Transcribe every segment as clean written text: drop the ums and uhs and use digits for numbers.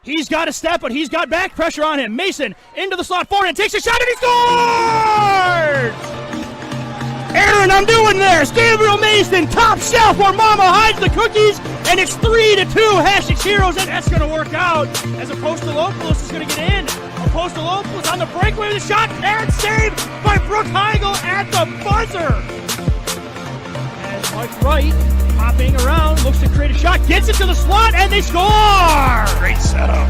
He's got a step, but he's got back pressure on him. Mason into the slot forehand, takes a shot, and he scores! Aaron, I'm doing this. Gabriel Mason, top shelf where Mama hides the cookies, and it's 3-2 Hasek Heroes, and that's going to work out as Apostolopoulos is going to get in. Apostolopoulos on the breakaway with the shot, and saved by Brooke Heigl at the buzzer. As Mike Wright, hopping around, looks to create a shot, gets it to the slot, and they score! Great setup.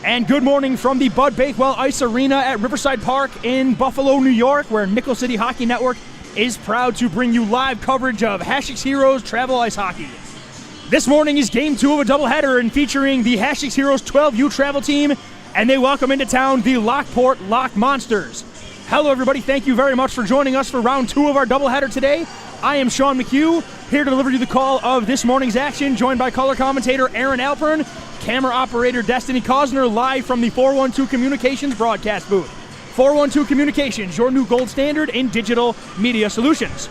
And good morning from the Bud Bakewell Ice Arena at Riverside Park in Buffalo, New York, where Nickel City Hockey Network is proud to bring you live coverage of Hasek Heroes Travel Ice Hockey. This morning is Game 2 of a doubleheader and featuring the Hasek Heroes 12U travel team, and they welcome into town the Lockport Lock Monsters. Hello, everybody. Thank you very much for joining us for round 2 of our doubleheader today. I am Sean McHugh, here to deliver you the call of this morning's action, joined by color commentator Aaron Alpern, camera operator Destiny Cosner, live from the 412 Communications broadcast booth. 412 Communications, your new gold standard in digital media solutions.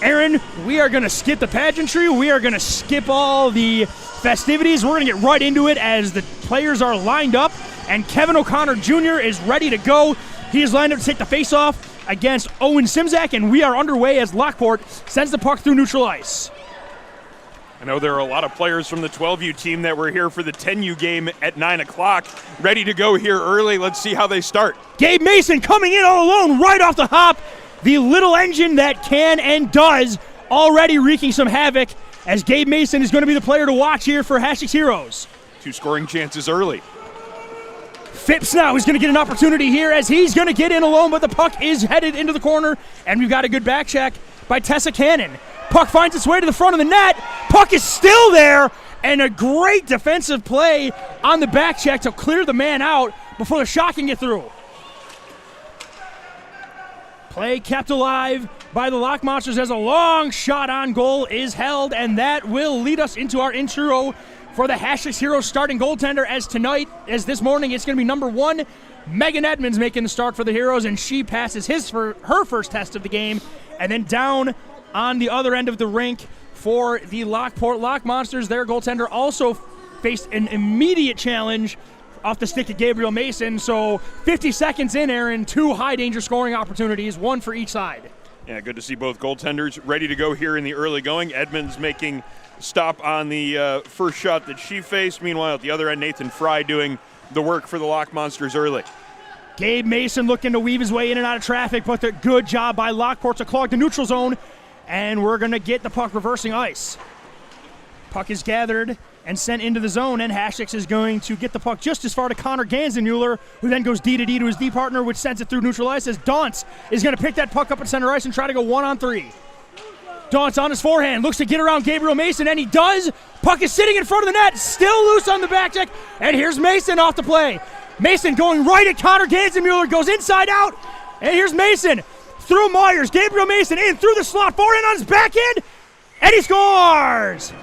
Aaron, we are going to skip the pageantry. We are going to skip all the festivities. We're going to get right into it as the players are lined up, and Kevin O'Connor Jr. is ready to go. He is lined up to take the face-off against Owen Simzak, and we are underway as Lockport sends the puck through neutral ice. I know there are a lot of players from the 12U team that were here for the 10U game at 9 o'clock, ready to go here early. Let's see how they start. Gabe Mason coming in all alone right off the hop. The little engine that can and does already wreaking some havoc, as Gabe Mason is going to be the player to watch here for Hasek Heroes. 2 scoring chances early. Phipps now is going to get an opportunity here as he's going to get in alone, but the puck is headed into the corner, and we've got a good back check by Tessa Cannon. Puck finds its way to the front of the net. Puck is still there, and a great defensive play on the back check to clear the man out before the shot can get through. Play kept alive by the Lock Monsters as a long shot on goal is held, and that will lead us into our intro for the Hasek Heroes starting goaltender, as this morning it's going to be number 1, Megan Edmonds making the start for the Heroes, and she passes her first test of the game. And then down on the other end of the rink for the Lockport Lock Monsters, their goaltender also faced an immediate challenge off the stick of Gabriel Mason. So 50 seconds in, Aaron, 2 high-danger scoring opportunities, 1 for each side. Yeah, good to see both goaltenders ready to go here in the early going. Edmonds making stop on the first shot that she faced. Meanwhile, at the other end, Nathan Fry doing the work for the Lock Monsters early. Gabe Mason looking to weave his way in and out of traffic, but a good job by Lockport to clog the neutral zone, and we're going to get the puck reversing ice. Puck is gathered and sent into the zone, and Hasek is going to get the puck just as far to Connor Ganzenmuller, who then goes D-to-D to his D partner, which sends it through neutral ice, as Dauntz is going to pick that puck up at center ice and try to go 1-on-3. Dauntz on his forehand, looks to get around Gabriel Mason, and he does. Puck is sitting in front of the net, still loose on the back check, and here's Mason off the play. Mason going right at Connor Ganzenmuller, goes inside out, and here's Mason through Myers. Gabriel Mason in through the slot, forehand on his backhand, and he scores!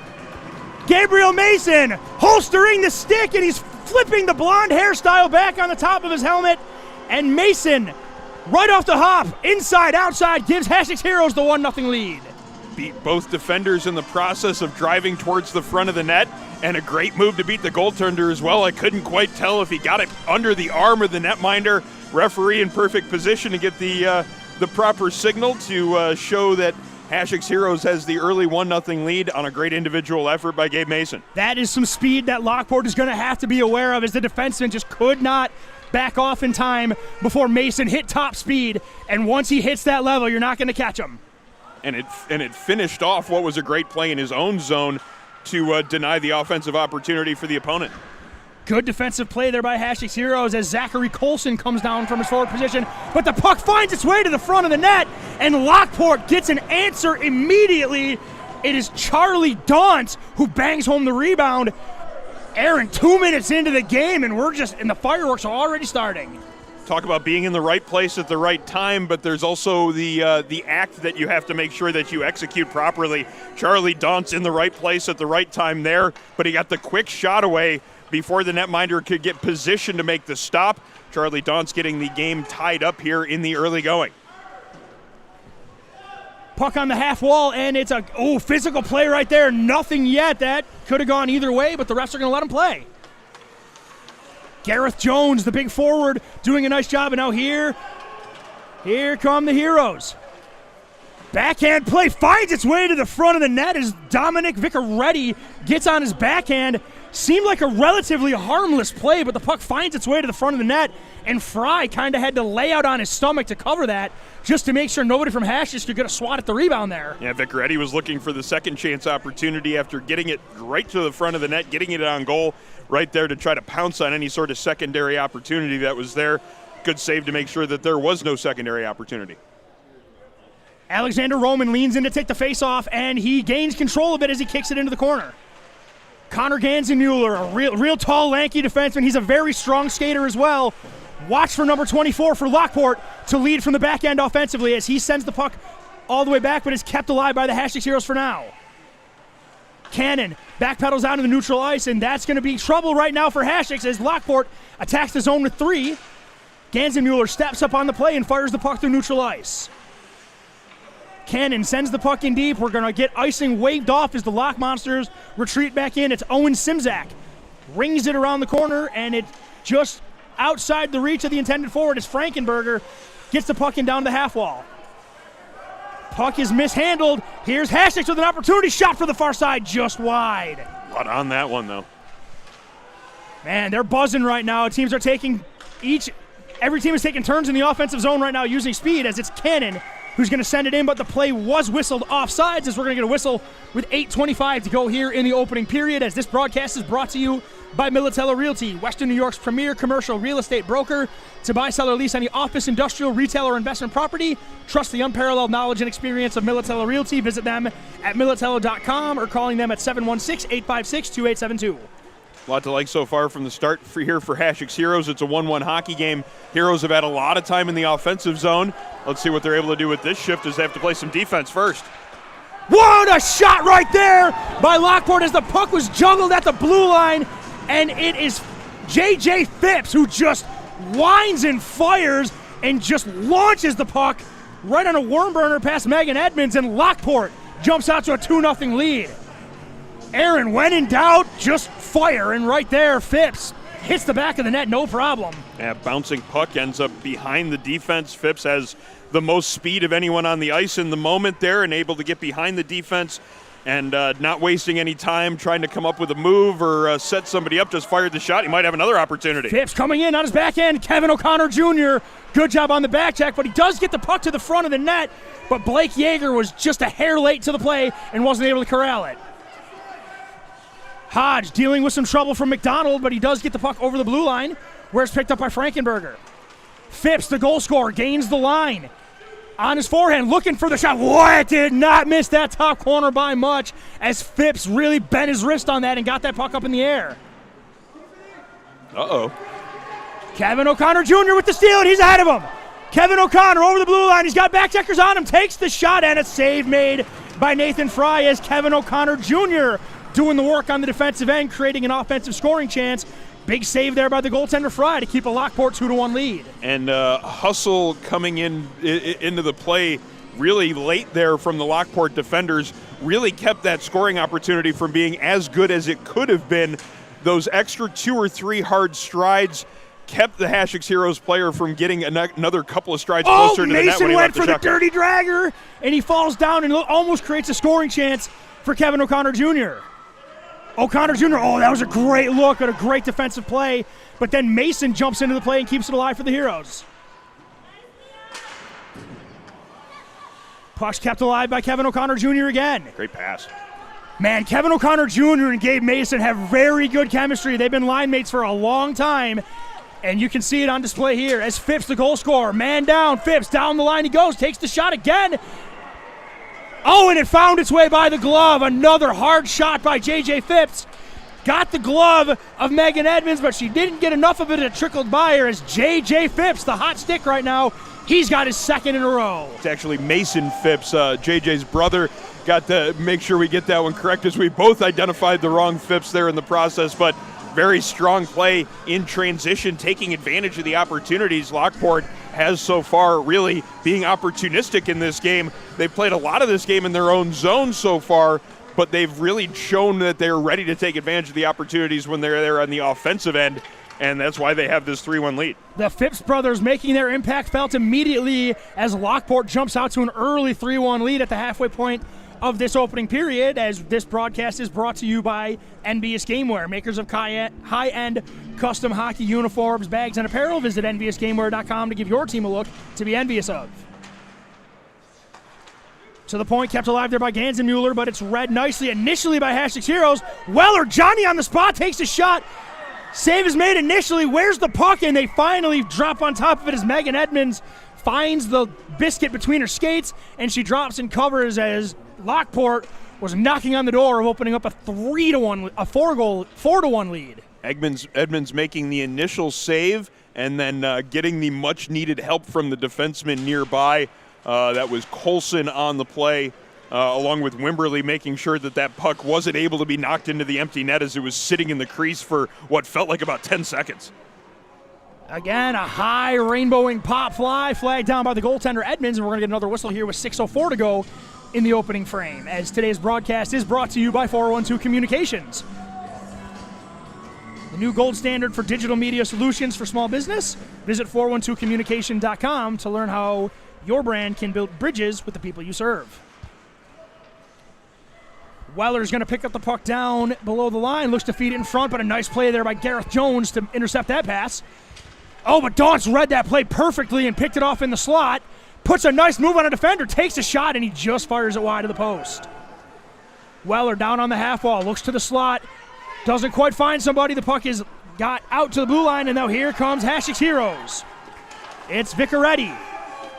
Gabriel Mason holstering the stick, and he's flipping the blonde hairstyle back on the top of his helmet, and Mason, right off the hop, inside, outside, gives Hasek Heroes the 1-0 lead. Beat both defenders in the process of driving towards the front of the net, and a great move to beat the goaltender as well. I couldn't quite tell if he got it under the arm or the netminder. Referee in perfect position to get the proper signal to show that Hasek Heroes has the early 1-0 lead on a great individual effort by Gabe Mason. That is some speed that Lockport is going to have to be aware of, as the defenseman just could not back off in time before Mason hit top speed, and once he hits that level, you're not going to catch him. And it finished off what was a great play in his own zone to deny the offensive opportunity for the opponent. Good defensive play there by Hasek Heroes as Zachary Colson comes down from his forward position, but the puck finds its way to the front of the net, and Lockport gets an answer immediately. It is Charlie Dauntz who bangs home the rebound, Aaron, 2 minutes into the game, and the fireworks are already starting. Talk about being in the right place at the right time, but there's also the act that you have to make sure that you execute properly. Charlie Daunt's in the right place at the right time there, but he got the quick shot away before the netminder could get positioned to make the stop. Charlie Daunt's getting the game tied up here in the early going. Puck on the half wall, and it's a physical play right there. Nothing yet. That could have gone either way, but the refs are going to let him play. Gareth Jones, the big forward, doing a nice job. And now here come the Heroes. Backhand play finds its way to the front of the net as Dominic Vicaretti gets on his backhand. Seemed like a relatively harmless play, but the puck finds its way to the front of the net, and Fry kind of had to lay out on his stomach to cover that just to make sure nobody from Hasek could get a swat at the rebound there. Yeah, Vicaretti was looking for the second chance opportunity after getting it right to the front of the net, getting it on goal right there to try to pounce on any sort of secondary opportunity that was there. Good save to make sure that there was no secondary opportunity. Alexander Roman leans in to take the face-off, and he gains control of it as he kicks it into the corner. Connor Ganzenmuller, a real tall, lanky defenseman. He's a very strong skater as well. Watch for number 24 for Lockport to lead from the back end offensively as he sends the puck all the way back, but is kept alive by the Hasek Heroes for now. Cannon backpedals out to the neutral ice, and that's going to be trouble right now for Hasek as Lockport attacks the zone with 3. Ganzenmuller steps up on the play and fires the puck through neutral ice. Cannon sends the puck in deep. We're going to get icing waved off as the Lock Monsters retreat back in. It's Owen Simzak. Rings it around the corner, and it just outside the reach of the intended forward as Frankenberger gets the puck in down to the half wall. Puck is mishandled. Here's Hasek with an opportunity shot for the far side, just wide. A lot on that one, though. Man, they're buzzing right now. Every team is taking turns in the offensive zone right now using speed as it's Cannon who's going to send it in, but the play was whistled offsides as we're going to get a whistle with 8:25 to go here in the opening period as this broadcast is brought to you by Militello Realty, Western New York's premier commercial real estate broker. To buy, sell, or lease any office, industrial, retail, or investment property, trust the unparalleled knowledge and experience of Militello Realty. Visit them at militello.com or calling them at 716-856-2872. A lot to like so far from the start for Hasek's Heroes. It's a 1-1 hockey game. Heroes have had a lot of time in the offensive zone. Let's see what they're able to do with this shift as they have to play some defense first. What a shot right there by Lockport as the puck was juggled at the blue line, and it is J.J. Phipps who just winds and fires and just launches the puck right on a worm burner past Megan Edmonds, and Lockport jumps out to a 2-0 lead. Aaron, when in doubt, just fire, and right there, Phipps hits the back of the net, no problem. Yeah, bouncing puck ends up behind the defense. Phipps has the most speed of anyone on the ice in the moment there and able to get behind the defense and not wasting any time trying to come up with a move or set somebody up, just fired the shot. He might have another opportunity. Phipps coming in on his backhand. Kevin O'Connor Jr., good job on the back check, but he does get the puck to the front of the net, but Blake Yeager was just a hair late to the play and wasn't able to corral it. Hodge dealing with some trouble from McDonald, but he does get the puck over the blue line, where it's picked up by Frankenberger. Phipps, the goal scorer, gains the line. On his forehand, looking for the shot. What? Did not miss that top corner by much, as Phipps really bent his wrist on that and got that puck up in the air. Uh-oh. Kevin O'Connor Jr. with the steal, and he's ahead of him. Kevin O'Connor over the blue line. He's got back checkers on him, takes the shot, and a save made by Nathan Fry as Kevin O'Connor Jr. doing the work on the defensive end, creating an offensive scoring chance. Big save there by the goaltender Fry to keep a Lockport 2-1 lead. And hustle coming into the play really late there from the Lockport defenders really kept that scoring opportunity from being as good as it could have been. Those extra 2 or 3 hard strides kept the Hasek Heroes player from getting another couple of strides closer to the net. Mason when he went for the shot. dirty dragger, and he falls down and almost creates a scoring chance for Kevin O'Connor Jr. O'Connor Jr., that was a great look and a great defensive play, but then Mason jumps into the play and keeps it alive for the Heroes. Puck's kept alive by Kevin O'Connor Jr. again. Great pass. Man, Kevin O'Connor Jr. and Gabe Mason have very good chemistry. They've been line mates for a long time, and you can see it on display here as Phipps, the goal scorer, man down. Phipps, down the line he goes, takes the shot again. And it found its way by the glove. Another hard shot by J.J. Phipps. got the glove of Megan Edmonds, but she didn't get enough of it. It trickled by her as J.J. Phipps, the hot stick right now, he's got his second in a row. It's actually Mason Phipps, JJ's brother. Got to make sure we get that one correct as we both identified the wrong Phipps there in the process, but very strong play in transition, taking advantage of the opportunities Lockport has so far, really being opportunistic in this game. They've played a lot of this game in their own zone so far, but they've really shown that they're ready to take advantage of the opportunities when they're there on the offensive end, and that's why they have this 3-1 lead. The Phipps brothers making their impact felt immediately as Lockport jumps out to an early 3-1 lead at the halfway point of this opening period, as this broadcast is brought to you by NBS Gameware, makers of high-end custom hockey uniforms, bags, and apparel. Visit nbsgameware.com to give your team a look to be envious of. To the point, kept alive there by Ganzenmuller, but it's read nicely initially by Hasek's Heroes. Weller, Johnny on the spot, takes a shot. Save is made initially. Where's the puck? And they finally drop on top of it as Megan Edmonds finds the biscuit between her skates, and she drops and covers as Lockport was knocking on the door of opening up a 4-1 lead. Edmonds making the initial save and then getting the much-needed help from the defenseman nearby. That was Colson on the play, along with Wimberly making sure that puck wasn't able to be knocked into the empty net as it was sitting in the crease for what felt like about 10 seconds. Again, a high rainbowing pop fly, flagged down by the goaltender Edmonds, and we're going to get another whistle here with 6:04 to go in the opening frame, as today's broadcast is brought to you by 412 Communications, the new gold standard for digital media solutions for small business. Visit 412communication.com to learn how your brand can build bridges with the people you serve. Weller's going to pick up the puck down below the line, looks to feed it in front, but a nice play there by Gareth Jones to intercept that pass. Oh, but Dauntz read that play perfectly and picked it off in the slot. Puts a nice move on a defender, takes a shot, and he just fires it wide of the post. Weller down on the half wall, looks to the slot, doesn't quite find somebody. The puck is got out to the blue line, and now here comes Hasek's Heroes. It's Vicaretti.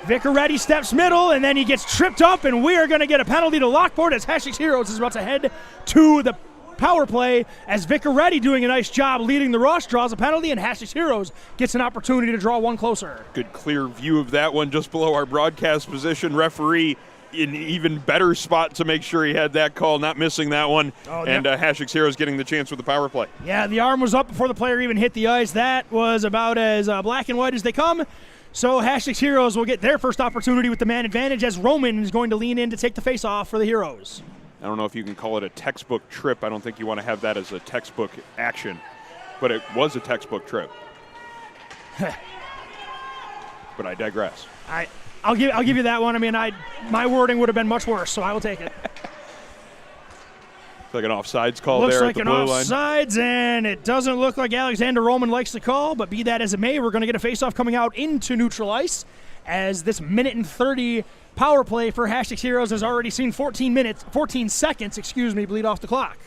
Vicaretti steps middle, and then he gets tripped up, and we are going to get a penalty to Lockport as Hasek's Heroes is about to head to the power play, as Vicaretti, doing a nice job leading the rush, draws a penalty, and Hasek's Heroes gets an opportunity to draw one closer. Good clear view of that one just below our broadcast position. Referee in even better spot to make sure he had that call, not missing that one. And Hasek's Heroes getting the chance with the power play. Yeah, the arm was up before the player even hit the ice. That was about as black and white as they come. So Hasek's Heroes will get their first opportunity with the man advantage, as Roman is going to lean in to take the face-off for the Heroes. I don't know if you can call it a textbook trip. I don't think you want to have that as a textbook action, but it was a textbook trip. But I digress. I'll give you that one. I mean, my wording would have been much worse, so I will take it. It's like an offsides call. Looks there like at the an blue line. Offsides, and it doesn't look like Alexander Roman likes the call, but be that as it may, we're going to get a face-off coming out into neutral ice, as this minute and 30 power play for Hasek's Heroes has already seen 14 seconds, bleed off the clock.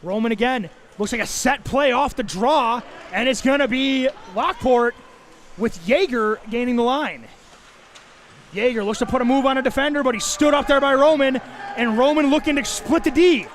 Roman again. Looks like a set play off the draw, and it's going to be Lockport with Jaeger gaining the line. Jaeger looks to put a move on a defender, but he stood up there by Roman, and Roman looking to split the D.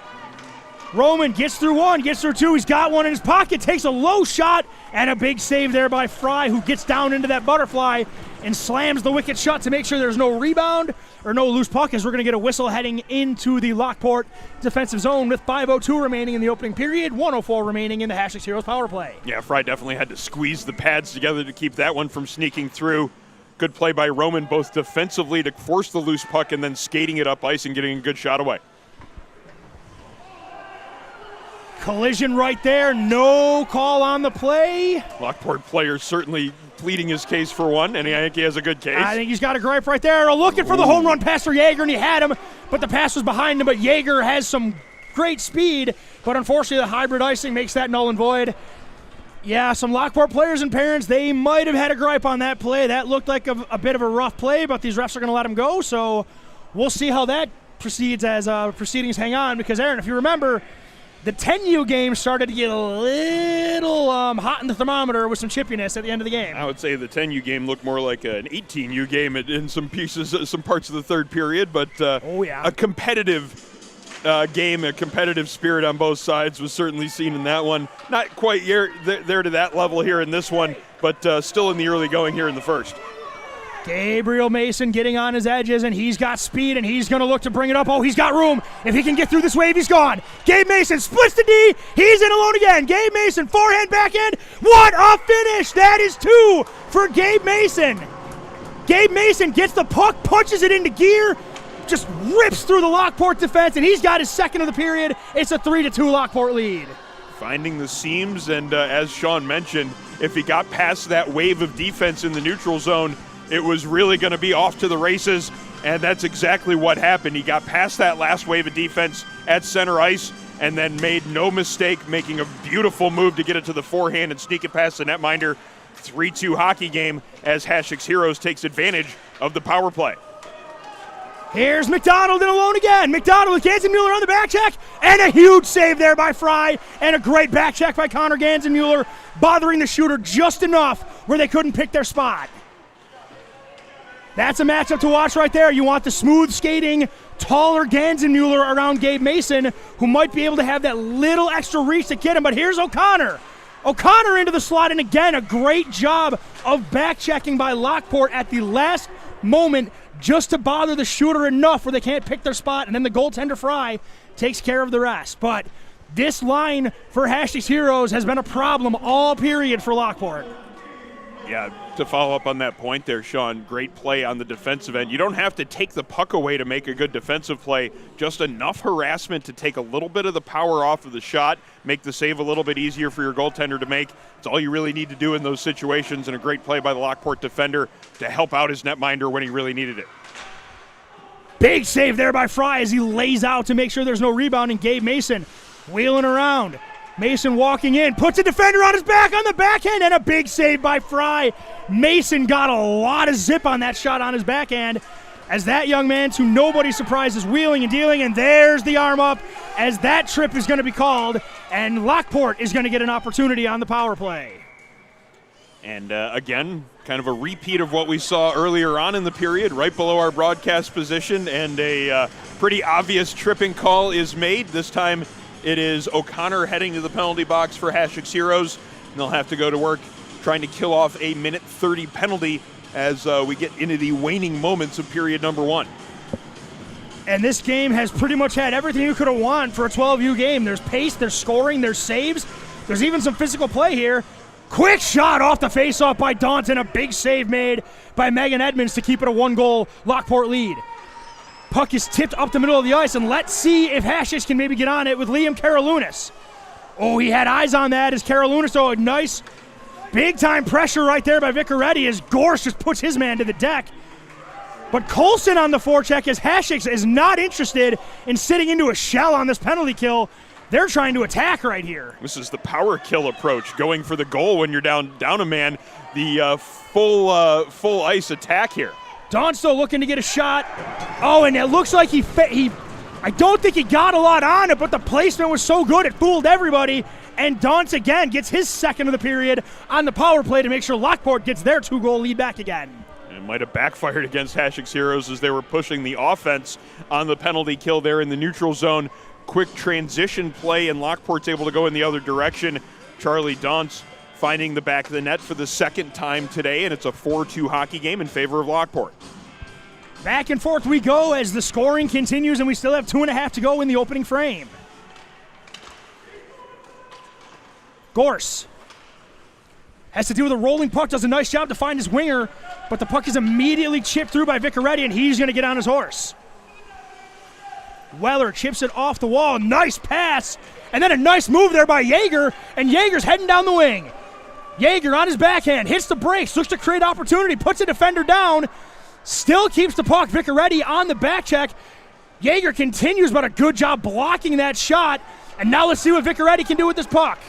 Roman gets through one, gets through two. He's got one in his pocket, takes a low shot, and a big save there by Fry, who gets down into that butterfly and slams the wicket shut to make sure there's no rebound or no loose puck, as we're going to get a whistle heading into the Lockport defensive zone with 5:02 remaining in the opening period, 1:04 remaining in the Hasek's Heroes power play. Yeah, Fry definitely had to squeeze the pads together to keep that one from sneaking through. Good play by Roman, both defensively to force the loose puck and then skating it up ice and getting a good shot away. Collision right there, no call on the play. Lockport player certainly pleading his case for one, and I think he has a good case. I think he's got a gripe right there. Looking for the home run pass for Jaeger, and he had him, but the pass was behind him. But Jaeger has some great speed, but unfortunately the hybrid icing makes that null and void. Yeah, some Lockport players and parents, they might have had a gripe on that play. That looked like a bit of a rough play, but these refs are going to let him go, so we'll see how that proceeds as proceedings hang on, because, Aaron, if you remember, the 10U game started to get a little hot in the thermometer with some chippiness at the end of the game. I would say the 10U game looked more like an 18U game in some pieces, some parts of the third period, but a competitive game. A competitive spirit on both sides was certainly seen in that one. Not quite there to that level here in this one, but still in the early going here in the first. Gabriel Mason getting on his edges, and he's got speed, and he's going to look to bring it up. Oh, he's got room. If he can get through this wave, he's gone. Gabe Mason splits the D. He's in alone again. Gabe Mason, forehand, backhand. What a finish. That is 2 for Gabe Mason. Gabe Mason gets the puck, punches it into gear, just rips through the Lockport defense, and he's got his second of the period. It's a 3-2 Lockport lead. Finding the seams, and as Sean mentioned, if he got past that wave of defense in the neutral zone, it was really going to be off to the races, and that's exactly what happened. He got past that last wave of defense at center ice and then made no mistake, making a beautiful move to get it to the forehand and sneak it past the netminder. 3-2 hockey game as Hasek's Heroes takes advantage of the power play. Here's McDonald in alone again. McDonald with Gansenmuller on the back check, and a huge save there by Fry, and a great back check by Connor Gansenmuller, bothering the shooter just enough where they couldn't pick their spot. That's a matchup to watch right there. You want the smooth skating, taller Gansenmuller around Gabe Mason, who might be able to have that little extra reach to get him, but here's O'Connor. O'Connor into the slot, and again, a great job of back-checking by Lockport at the last moment just to bother the shooter enough where they can't pick their spot, and then the goaltender Fry takes care of the rest. But this line for Hasek's Heroes has been a problem all period for Lockport. Yeah, to follow up on that point there, Sean, great play on the defensive end. You don't have to take the puck away to make a good defensive play, just enough harassment to take a little bit of the power off of the shot, make the save a little bit easier for your goaltender to make. It's all you really need to do in those situations, and a great play by the Lockport defender to help out his netminder when he really needed it. Big save there by Fry as he lays out to make sure there's no rebound, and Gabe Mason wheeling around. Mason walking in, puts a defender on his back on the backhand, and a big save by Fry. Mason got a lot of zip on that shot on his backhand as that young man, to nobody's surprise, is wheeling and dealing, and there's the arm up as that trip is going to be called, and Lockport is going to get an opportunity on the power play. And again, kind of a repeat of what we saw earlier on in the period, right below our broadcast position, and a pretty obvious tripping call is made. This time it is O'Connor heading to the penalty box for Hasek's Heroes, and they'll have to go to work trying to kill off a minute 30 penalty as we get into the waning moments of period number 1. And this game has pretty much had everything you could have wanted for a 12U game. There's pace, there's scoring, there's saves, there's even some physical play here. Quick shot off the faceoff by Daunton, a big save made by Megan Edmonds to keep it a 1-goal Lockport lead. Puck is tipped up the middle of the ice, and let's see if Hasek's can maybe get on it with Liam Karalunas. Oh, he had eyes on that as Karalunas, a nice big-time pressure right there by Vicaretti as Gorse just puts his man to the deck. But Colson on the forecheck as Hasek's is not interested in sitting into a shell on this penalty kill. They're trying to attack right here. This is the power kill approach, going for the goal when you're down a man. The full ice attack here. Donsto looking to get a shot. Oh, and it looks like I don't think he got a lot on it, but the placement was so good it fooled everybody. And Daunt again gets his second of the period on the power play to make sure Lockport gets their 2-goal lead back again. It might have backfired against Hasek's Heroes as they were pushing the offense on the penalty kill there in the neutral zone. Quick transition play, and Lockport's able to go in the other direction. Charlie Daunt finding the back of the net for the second time today, and it's a 4-2 hockey game in favor of Lockport. Back and forth we go as the scoring continues, and we still have 2.5 to go in the opening frame. Gorse has to deal with a rolling puck, does a nice job to find his winger, but the puck is immediately chipped through by Vicaretti, and he's going to get on his horse. Weller chips it off the wall, nice pass, and then a nice move there by Yeager, and Yeager's heading down the wing. Yeager on his backhand, hits the brakes, looks to create opportunity, puts a defender down, still keeps the puck. Vicaretti on the back check. Yeager continues, but a good job blocking that shot, and now let's see what Vicaretti can do with this puck.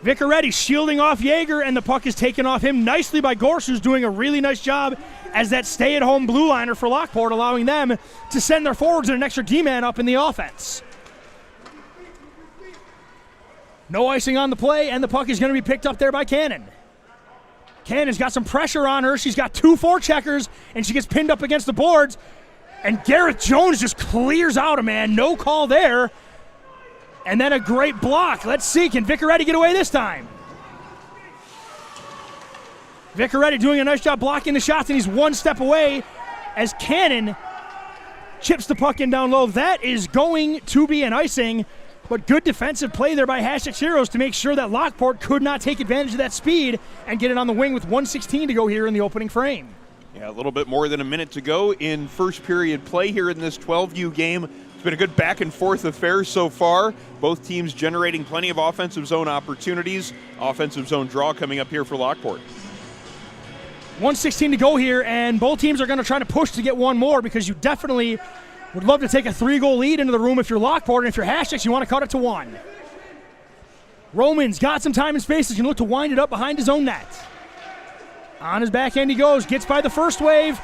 Vicaretti shielding off Yeager, and the puck is taken off him nicely by Gorse, who's doing a really nice job as that stay-at-home blue liner for Lockport, allowing them to send their forwards and an extra D-man up in the offense. No icing on the play, and the puck is going to be picked up there by Cannon. Cannon's got some pressure on her. She's got 2 forecheckers, and she gets pinned up against the boards. And Gareth Jones just clears out a man. No call there. And then a great block. Let's see, can Vicaretti get away this time? Vicaretti doing a nice job blocking the shots, and he's one step away as Cannon chips the puck in down low. That is going to be an icing, but good defensive play there by Hasek's Heroes to make sure that Lockport could not take advantage of that speed and get it on the wing with 1:16 to go here in the opening frame. Yeah, a little bit more than a minute to go in first period play here in this 12U game. It's been a good back and forth affair so far. Both teams generating plenty of offensive zone opportunities. Offensive zone draw coming up here for Lockport. 1:16 to go here, and both teams are going to try to push to get one more because you definitely would love to take a 3-goal lead into the room if you're Lockport, and if you're Haseks, you want to cut it to 1. Roman's got some time and space. He's going to look to wind it up behind his own net. On his backhand he goes, gets by the first wave,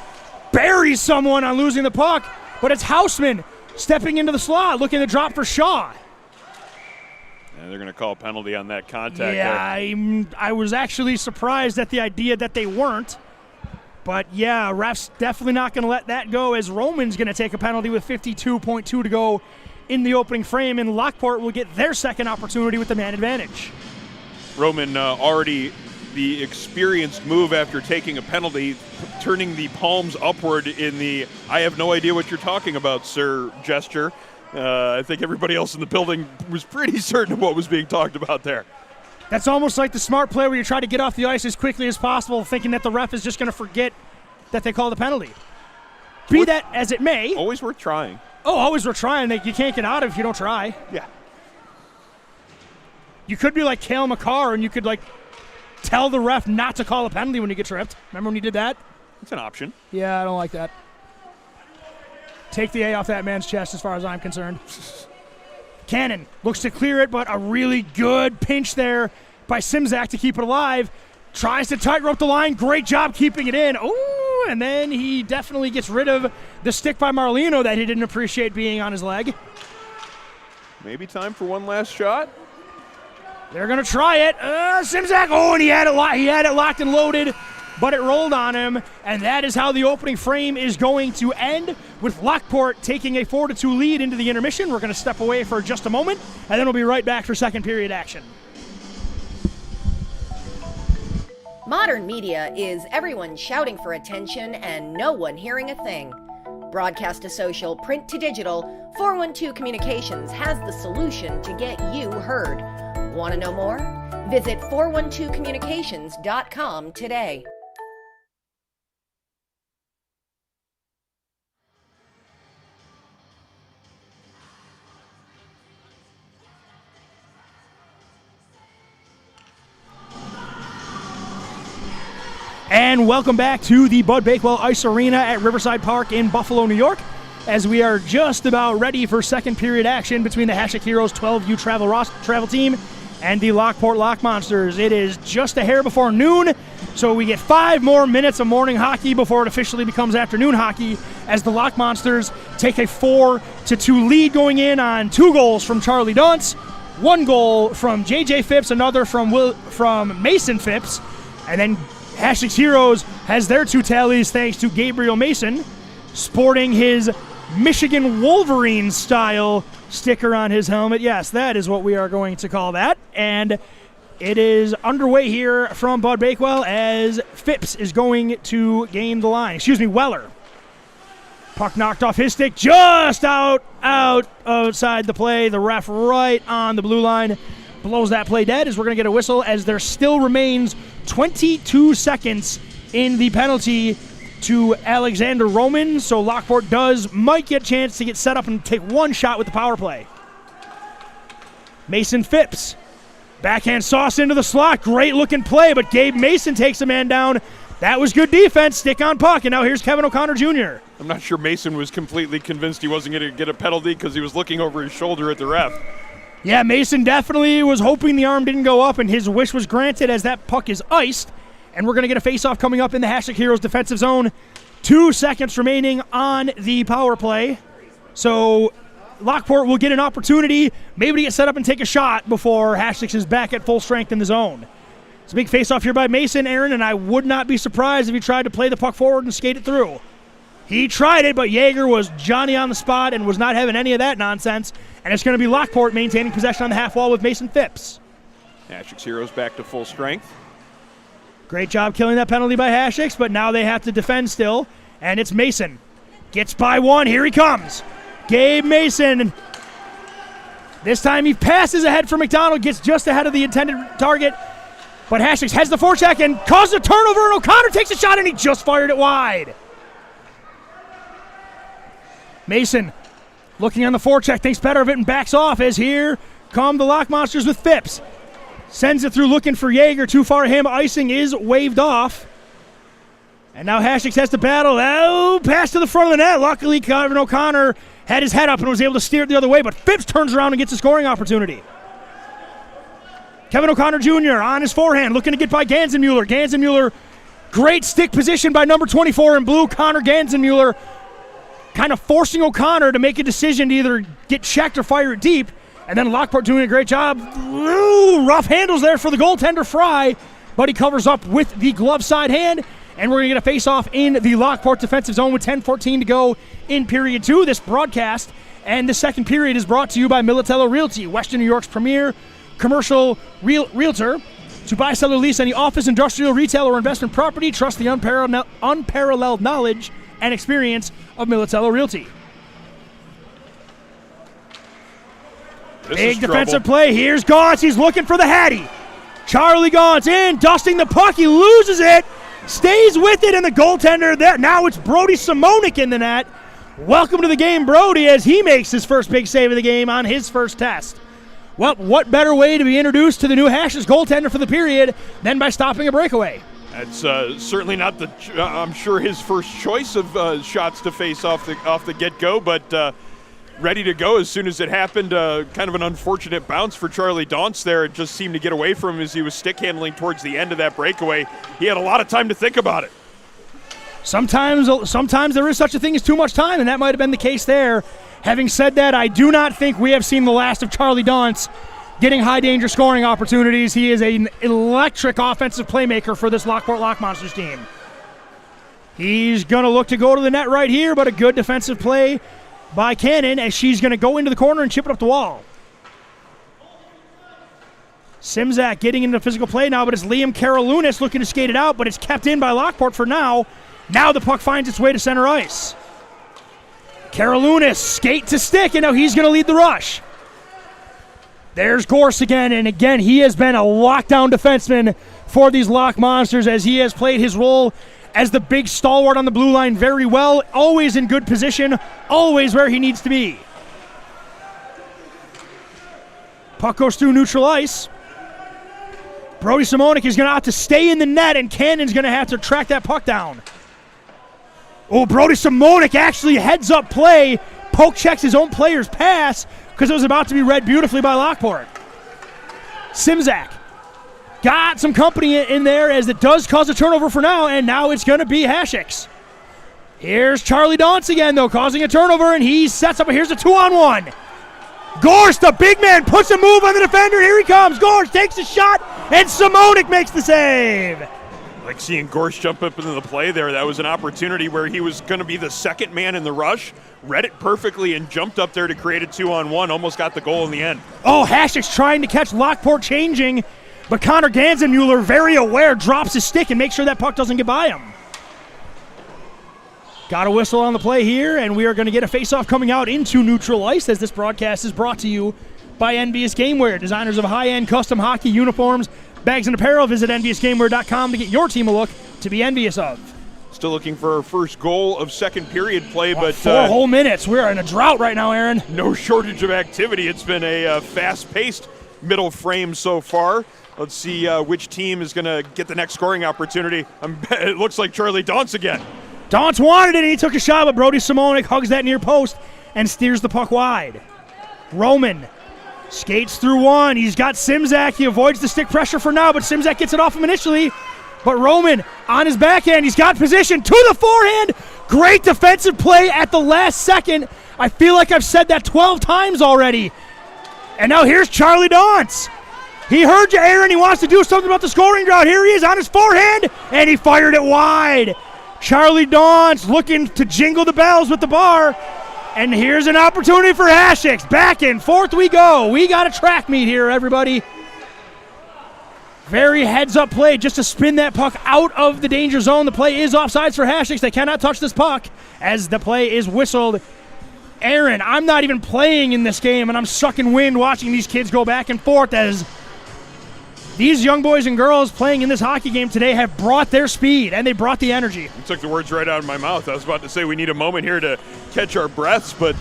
buries someone on losing the puck, but it's Houseman stepping into the slot, looking to drop for Shaw. And they're going to call a penalty on that contact. Yeah, I was actually surprised at the idea that they weren't. But yeah, ref's definitely not going to let that go as Roman's going to take a penalty with 52.2 to go in the opening frame, and Lockport will get their second opportunity with the man advantage. Roman already the experienced move after taking a penalty, turning the palms upward in the "I have no idea what you're talking about, sir" gesture. I think everybody else in the building was pretty certain of what was being talked about there. That's almost like the smart play where you try to get off the ice as quickly as possible, thinking that the ref is just going to forget that they called a penalty. Be that as it may. Always worth trying. Oh, always worth trying. You can't get out of it if you don't try. Yeah. You could be like Cale McCarr, and you could tell the ref not to call a penalty when you get tripped. Remember when you did that? It's an option. Yeah, I don't like that. Take the A off that man's chest as far as I'm concerned. Cannon looks to clear it, but a really good pinch there by Simzak to keep it alive. Tries to tightrope the line. Great job keeping it in. Ooh, and then he definitely gets rid of the stick by Marlino that he didn't appreciate being on his leg. Maybe time for one last shot. They're going to try it. Simzak, and he had it locked and loaded, but it rolled on him, and that is how the opening frame is going to end, with Lockport taking a 4-2 lead into the intermission. We're going to step away for just a moment, and then we'll be right back for second period action. Modern media is everyone shouting for attention and no one hearing a thing. Broadcast to social, print to digital, 412 Communications has the solution to get you heard. Want to know more? Visit 412communications.com today. And welcome back to the Bud Bakewell Ice Arena at Riverside Park in Buffalo, New York, as we are just about ready for second period action between the Hasek Heroes 12U travel team and the Lockport Lock Monsters. It is just a hair before noon, so we get 5 more minutes of morning hockey before it officially becomes afternoon hockey, as the Lock Monsters take a 4-2 lead going in on 2 goals from Charlie Duntz, 1 goal from J.J. Phipps, another from Mason Phipps, and then Hasek's Heroes has their 2 tallies thanks to Gabriel Mason, sporting his Michigan Wolverine style sticker on his helmet. Yes, that is what we are going to call that. And it is underway here from Bud Bakewell as Phipps is going to gain the line. Weller. Puck knocked off his stick just outside the play. The ref right on the blue line blows that play dead, as we're going to get a whistle, as there still remains 22 seconds in the penalty to Alexander Roman, so Lockport might get a chance to get set up and take 1 shot with the power play. Mason Phipps, backhand sauce into the slot, great looking play, but Gabe Mason takes a man down. That was good defense, stick on puck, and now here's Kevin O'Connor Jr. I'm not sure Mason was completely convinced he wasn't going to get a penalty because he was looking over his shoulder at the ref. Yeah, Mason definitely was hoping the arm didn't go up, and his wish was granted as that puck is iced. And we're going to get a face-off coming up in the Hasek Heroes defensive zone. 2 seconds remaining on the power play. So Lockport will get an opportunity maybe to get set up and take a shot before Hasek is back at full strength in the zone. It's a big face-off here by Mason, Aaron, and I would not be surprised if he tried to play the puck forward and skate it through. He tried it, but Yeager was Johnny on the spot and was not having any of that nonsense. And it's going to be Lockport maintaining possession on the half wall with Mason Phipps. Hasek's Heroes back to full strength. Great job killing that penalty by Hasek, but now they have to defend still. And it's Mason. Gets by one. Here he comes. Gabe Mason. This time he passes ahead for McDonald, gets just ahead of the intended target. But Hasek heads the forecheck and causes a turnover, and O'Connor takes a shot, and he just fired it wide. Mason looking on the forecheck, thinks better of it and backs off as here come the Lock Monsters with Phipps. Sends it through looking for Yeager. Too far him. Icing is waved off. And now Hasek has to battle. Oh, pass to the front of the net. Luckily, Kevin O'Connor had his head up and was able to steer it the other way, but Phipps turns around and gets a scoring opportunity. Kevin O'Connor Jr. on his forehand, looking to get by Ganzenmuller. Ganzenmuller, great stick position by number 24 in blue, Connor Ganzenmuller, kind of forcing O'Connor to make a decision to either get checked or fire it deep. And then Lockport doing a great job. Ooh, rough handles there for the goaltender Fry, but he covers up with the glove side hand. And we're going to get a face-off in the Lockport defensive zone with 10:14 to go in period 2. This broadcast and the second period is brought to you by Militello Realty, Western New York's premier commercial realtor. To buy, sell, or lease any office, industrial, retail, or investment property, trust the unparalleled knowledge and experience of Militello Realty. Big defensive play. Here's Gaunce. He's looking for the Hattie. Charlie Gaunce in, dusting the puck. He loses it. Stays with it, and the goaltender there. Now it's Brody Simonik in the net. Welcome to the game, Brody, as he makes his first big save of the game on his first test. Well, what better way to be introduced to the new Hashes goaltender for the period than by stopping a breakaway? That's certainly not I'm sure his first choice of shots to face off the get-go, but ready to go as soon as it happened. Kind of an unfortunate bounce for Charlie Gaunce there. It just seemed to get away from him as he was stick handling towards the end of that breakaway. He had a lot of time to think about it. Sometimes there is such a thing as too much time, and that might have been the case there. Having said that, I do not think we have seen the last of Charlie Gaunce getting high-danger scoring opportunities. He is an electric offensive playmaker for this Lockport Lock Monsters team. He's going to look to go to the net right here, but a good defensive play by Cannon as she's going to go into the corner and chip it up the wall. Simzak getting into physical play now, but it's Liam Karalunas looking to skate it out, but it's kept in by Lockport for now. Now the puck finds its way to center ice. Karalunas skate to stick, and now he's going to lead the rush. There's Gorse again, and again he has been a lockdown defenseman for these Lock Monsters as he has played his role as the big stalwart on the blue line very well, always in good position, always where he needs to be. Puck goes through neutral ice. Brody Simonik is going to have to stay in the net, and Cannon's going to have to track that puck down. Oh, Brody Simonik actually heads up play, poke checks his own player's pass because it was about to be read beautifully by Lockport. Simzak got some company in there as it does cause a turnover for now, and now it's going to be Hasek's. Here's Charlie Gaunce again, though, causing a turnover, and he sets up. Here's a 2-on-1. Gorse, the big man, puts a move on the defender. Here he comes. Gorse takes a shot, and Simonik makes the save. Like seeing Gorse jump up into the play there. That was an opportunity where he was going to be the second man in the rush, read it perfectly, and jumped up there to create a 2-on-1. Almost got the goal in the end. Oh, Hasek's trying to catch Lockport changing, but Connor Ganzenmuller, very aware, drops his stick and makes sure that puck doesn't get by him. Got a whistle on the play here, and we are going to get a face-off coming out into neutral ice as this broadcast is brought to you by Envious Gameware, designers of high-end custom hockey uniforms, bags, and apparel. Visit EnviousGameware.com to get your team a look to be envious of. Still looking for our first goal of second period play, but 4 whole minutes. We're in a drought right now, Aaron. No shortage of activity. It's been a fast-paced middle frame so far. Let's see which team is going to get the next scoring opportunity. It looks like Charlie Gaunce again. Gaunce wanted it, and he took a shot, but Brody Simonik hugs that near post and steers the puck wide. Roman skates through one. He's got Simzak. He avoids the stick pressure for now, but Simzak gets it off him initially. But Roman on his backhand. He's got position to the forehand. Great defensive play at the last second. I feel like I've said that 12 times already. And now here's Charlie Gaunce. He heard you, Aaron. He wants to do something about the scoring drought. Here he is on his forehand, and he fired it wide. Charlie Dawn's looking to jingle the bells with the bar. And here's an opportunity for Hasek. Back in fourth we go. We got a track meet here, everybody. Very heads-up play just to spin that puck out of the danger zone. The play is offsides for Hasek. They cannot touch this puck as the play is whistled. Aaron, I'm not even playing in this game, and I'm sucking wind watching these kids go back and forth as these young boys and girls playing in this hockey game today have brought their speed, and they brought the energy. You took the words right out of my mouth. I was about to say we need a moment here to catch our breaths, but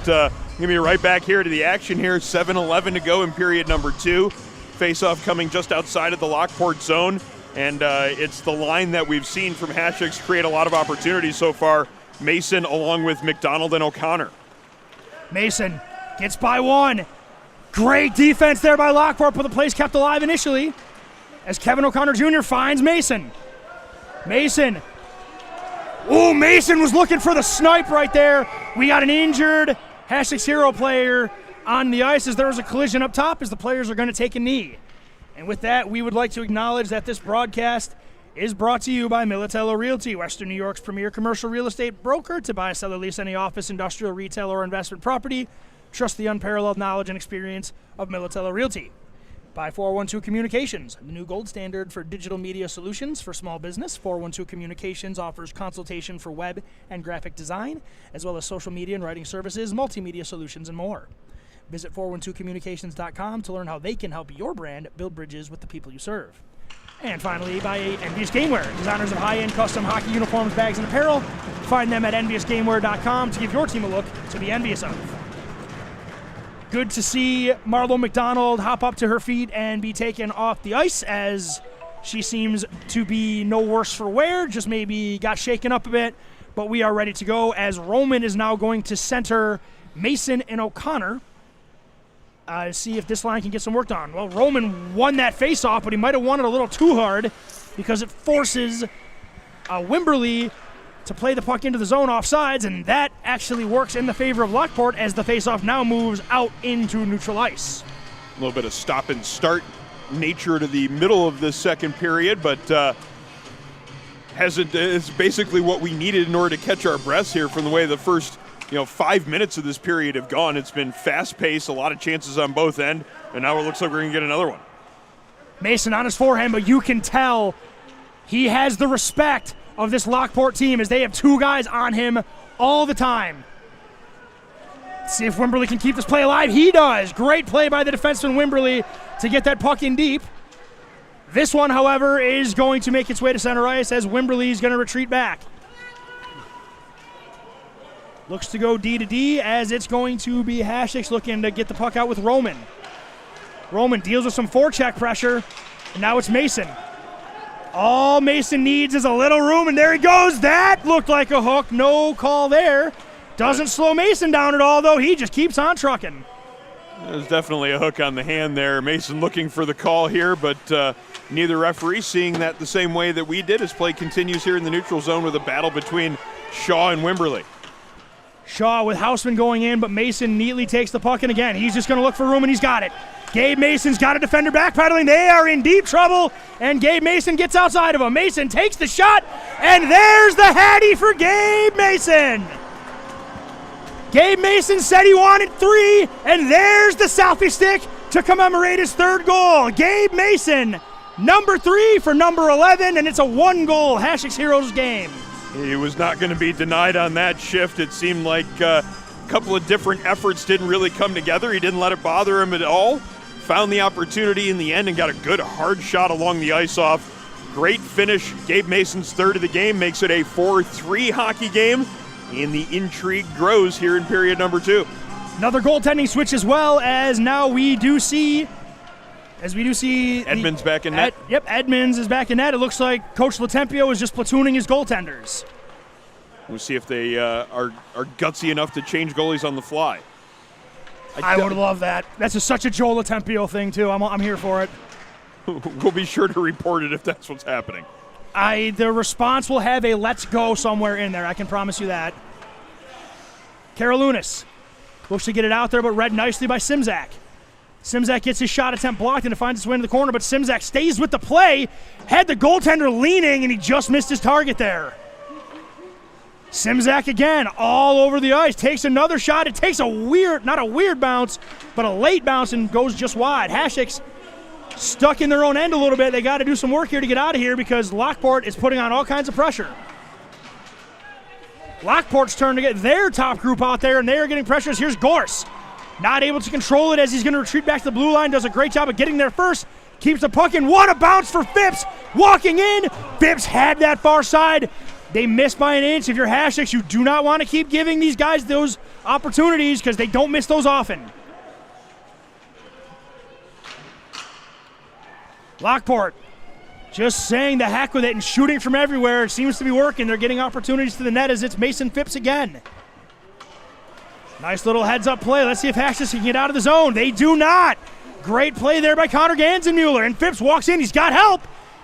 give me right back here to the action here. 7:11 to go in period number 2. Face-off coming just outside of the Lockport zone, and it's the line that we've seen from Hasek's create a lot of opportunities so far. Mason along with McDonald and O'Connor. Mason gets by one. Great defense there by Lockport, but the play's kept alive initially as Kevin O'Connor Jr. finds Mason. Mason. Oh, Mason was looking for the snipe right there. We got an injured Hasek's hero player on the ice as there was a collision up top as the players are going to take a knee. And with that, we would like to acknowledge that this broadcast is brought to you by Militello Realty, Western New York's premier commercial real estate broker. To buy, sell, or lease any office, industrial, retail, or investment property, trust the unparalleled knowledge and experience of Militello Realty. By 412 Communications, the new gold standard for digital media solutions for small business. 412 Communications offers consultation for web and graphic design, as well as social media and writing services, multimedia solutions, and more. Visit 412communications.com to learn how they can help your brand build bridges with the people you serve. And finally, by Envious Gameware, designers of high-end custom hockey uniforms, bags, and apparel. Find them at enviousgameware.com to give your team a look to be envious of. Good to see Marlo McDonald hop up to her feet and be taken off the ice as she seems to be no worse for wear, just maybe got shaken up a bit. But we are ready to go as Roman is now going to center Mason and O'Connor. See if this line can get some work done. Well, Roman won that face-off, but he might have won it a little too hard because it forces Wimberly to play the puck into the zone offsides, and that actually works in the favor of Lockport as the face-off now moves out into neutral ice. A little bit of stop-and-start nature to the middle of this second period, but it's basically what we needed in order to catch our breaths here from the way the first 5 minutes of this period have gone. It's been fast-paced, a lot of chances on both ends, and now it looks like we're going to get another one. Mason on his forehand, but you can tell he has the respect of this Lockport team as they have two guys on him all the time. Let's see if Wimberly can keep this play alive. He does. Great play by the defenseman Wimberly to get that puck in deep. This one, however, is going to make its way to center ice as Wimberly is going to retreat back. Looks to go D to D as it's going to be Hasek looking to get the puck out with Roman. Roman deals with some forecheck pressure, and now it's Mason. All Mason needs is a little room, and there he goes. That looked like a hook. No call there. Doesn't slow Mason down at all, though. He just keeps on trucking. There's definitely a hook on the hand there. Mason looking for the call here, but neither referee seeing that the same way that we did as play continues here in the neutral zone with a battle between Shaw and Wimberly. Shaw with Houseman going in, but Mason neatly takes the puck, and again, he's just going to look for room, and he's got it. Gabe Mason's got a defender backpedaling. They are in deep trouble, and Gabe Mason gets outside of him. Mason takes the shot, and there's the Hattie for Gabe Mason. Gabe Mason said he wanted 3, and there's the selfie stick to commemorate his 3rd goal. Gabe Mason, number 3 for number 11, and it's a 1-goal Hasek's Heroes game. He was not going to be denied on that shift. It seemed like a couple of different efforts didn't really come together. He didn't let it bother him at all. Found the opportunity in the end and got a good hard shot along the ice-off. Great finish. Gabe Mason's 3rd of the game makes it a 4-3 hockey game, and the intrigue grows here in period number 2. Another goaltending switch as well, as now we do see Edmonds back in net. Edmonds is back in net. It looks like Coach Latempio is just platooning his goaltenders. We'll see if they are gutsy enough to change goalies on the fly. I would love that. That's such a Joel Latempio thing, too. I'm here for it. We'll be sure to report it if that's what's happening. The response will have a let's go somewhere in there. I can promise you that. Karalunas looks to get it out there, but read nicely by Simzak. Simzak gets his shot attempt blocked, and it finds its way into the corner, but Simzak stays with the play, had the goaltender leaning, and he just missed his target there. Simzak again, all over the ice, takes another shot. It takes not a weird bounce, but a late bounce and goes just wide. Hasek's stuck in their own end a little bit. They got to do some work here to get out of here because Lockport is putting on all kinds of pressure. Lockport's turn to get their top group out there, and they are getting pressures. Here's Gorse. Not able to control it as he's going to retreat back to the blue line. Does a great job of getting there first. Keeps the puck in. What a bounce for Phipps. Walking in. Phipps had that far side. They missed by an inch. If you're Hasek, you do not want to keep giving these guys those opportunities because they don't miss those often. Lockport just saying the heck with it and shooting from everywhere. It seems to be working. They're getting opportunities to the net as it's Mason Phipps again. Nice little heads-up play. Let's see if Hasek can get out of the zone. They do not. Great play there by Connor Ganzenmuller. And Phipps walks in. He's got help.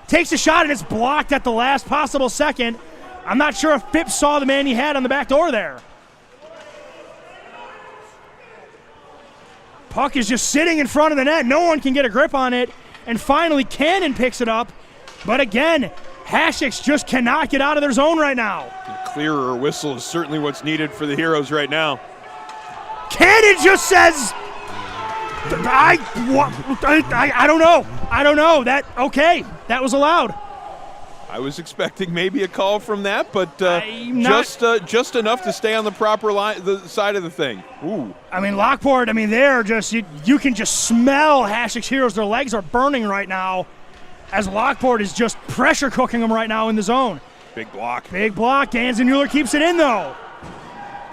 Takes a shot, and it's blocked at the last possible second. I'm not sure if Phipps saw the man he had on the back door there. Puck is just sitting in front of the net. No one can get a grip on it. And finally, Cannon picks it up. But again, Hasek just cannot get out of their zone right now. A clearer whistle is certainly what's needed for the Heroes right now. Cannon just says, I don't know. I don't know. That was allowed. I was expecting maybe a call from that, but just enough to stay on the proper line, the side of the thing. Ooh. I mean, Lockport, they're just, you can just smell Hasek's Heroes. Their legs are burning right now as Lockport is just pressure cooking them right now in the zone. Big block. Big block. Ganzenmuller keeps it in, though.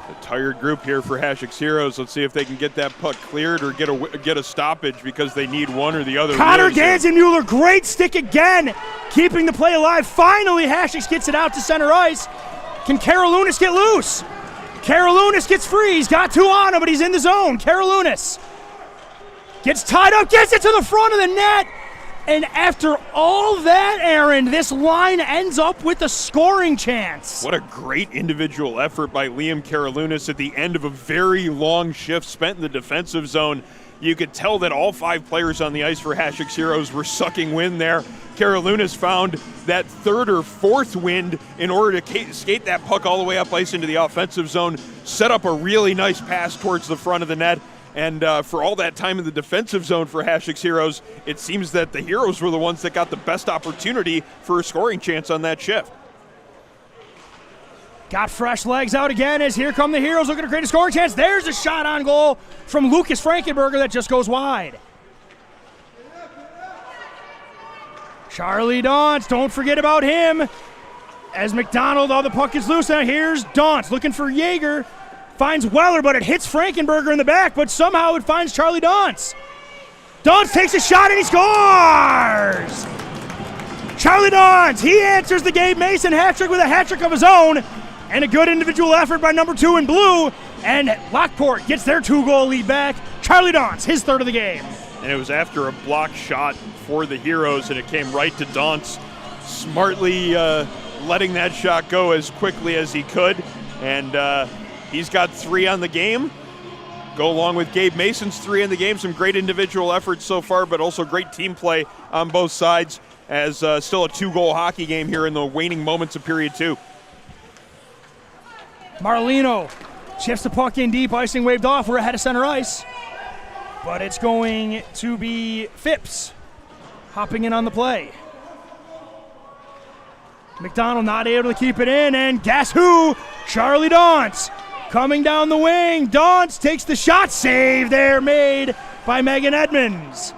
A tired group here for Hasek's Heroes. Let's see if they can get that puck cleared or get a stoppage because they need one or the other. Connor Ganzenmuller, great stick again, keeping the play alive. Finally, Hasek gets it out to center ice. Can Karalunas get loose? Karalunas gets free. He's got two on him, but he's in the zone. Karalunas gets tied up, gets it to the front of the net. And after all that, Aaron, this line ends up with a scoring chance. What a great individual effort by Liam Karalunas at the end of a very long shift spent in the defensive zone. You could tell that all five players on the ice for Hasek's Heroes were sucking wind there. Karalunas found that third or fourth wind in order to skate that puck all the way up ice into the offensive zone, set up a really nice pass towards the front of the net. And for all that time in the defensive zone for Hasek's Heroes, it seems that the Heroes were the ones that got the best opportunity for a scoring chance on that shift. Got fresh legs out again as here come the Heroes looking to create a scoring chance. There's a shot on goal from Lucas Frankenberger that just goes wide. Charlie Dauntz, don't forget about him. As McDonald, the puck is loose. Now here's Dauntz looking for Yeager. Finds Weller, but it hits Frankenberger in the back, but somehow it finds Charlie Dauntz. Dauntz takes a shot and he scores! Charlie Dauntz, he answers the Gabe Mason hat-trick with a hat-trick of his own, and a good individual effort by number 2 in blue, and Lockport gets their 2-goal lead back. Charlie Dauntz, his third of the game. And it was after a blocked shot for the Heroes, and it came right to Dauntz, smartly letting that shot go as quickly as he could, and he's got 3 on the game. Go along with Gabe Mason's 3 in the game. Some great individual efforts so far, but also great team play on both sides as still a 2-goal hockey game here in the waning moments of period 2. Marlino shifts the puck in deep, icing waved off. We're ahead of center ice. But it's going to be Phipps hopping in on the play. McDonald not able to keep it in, and guess who? Charlie Dauntz. Coming down the wing, Dauntz takes the shot. Save there made by Megan Edmonds.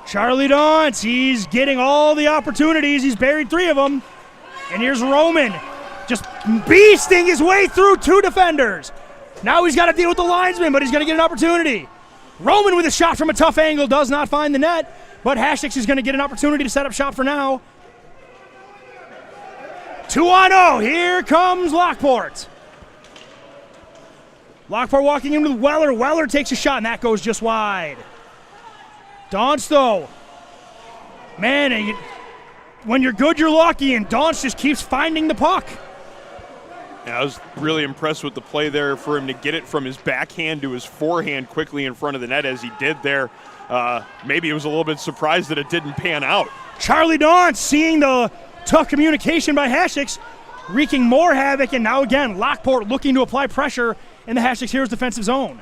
Charlie Dauntz, he's getting all the opportunities. He's buried 3 of them. And here's Roman, just beasting his way through 2 defenders. Now he's got to deal with the linesman, but he's going to get an opportunity. Roman with a shot from a tough angle does not find the net, but Hasek is going to get an opportunity to set up shop for now. 2-on-0, here comes Lockport. Lockport walking in with Weller. Weller takes a shot, and that goes just wide. Dauntz, though. Man, when you're good, you're lucky, and Dauntz just keeps finding the puck. Yeah, I was really impressed with the play there for him to get it from his backhand to his forehand quickly in front of the net as he did there. Maybe he was a little bit surprised that it didn't pan out. Charlie Dauntz, seeing the tough communication by Hasek, wreaking more havoc, and now again, Lockport looking to apply pressure in the Hasek Heroes defensive zone.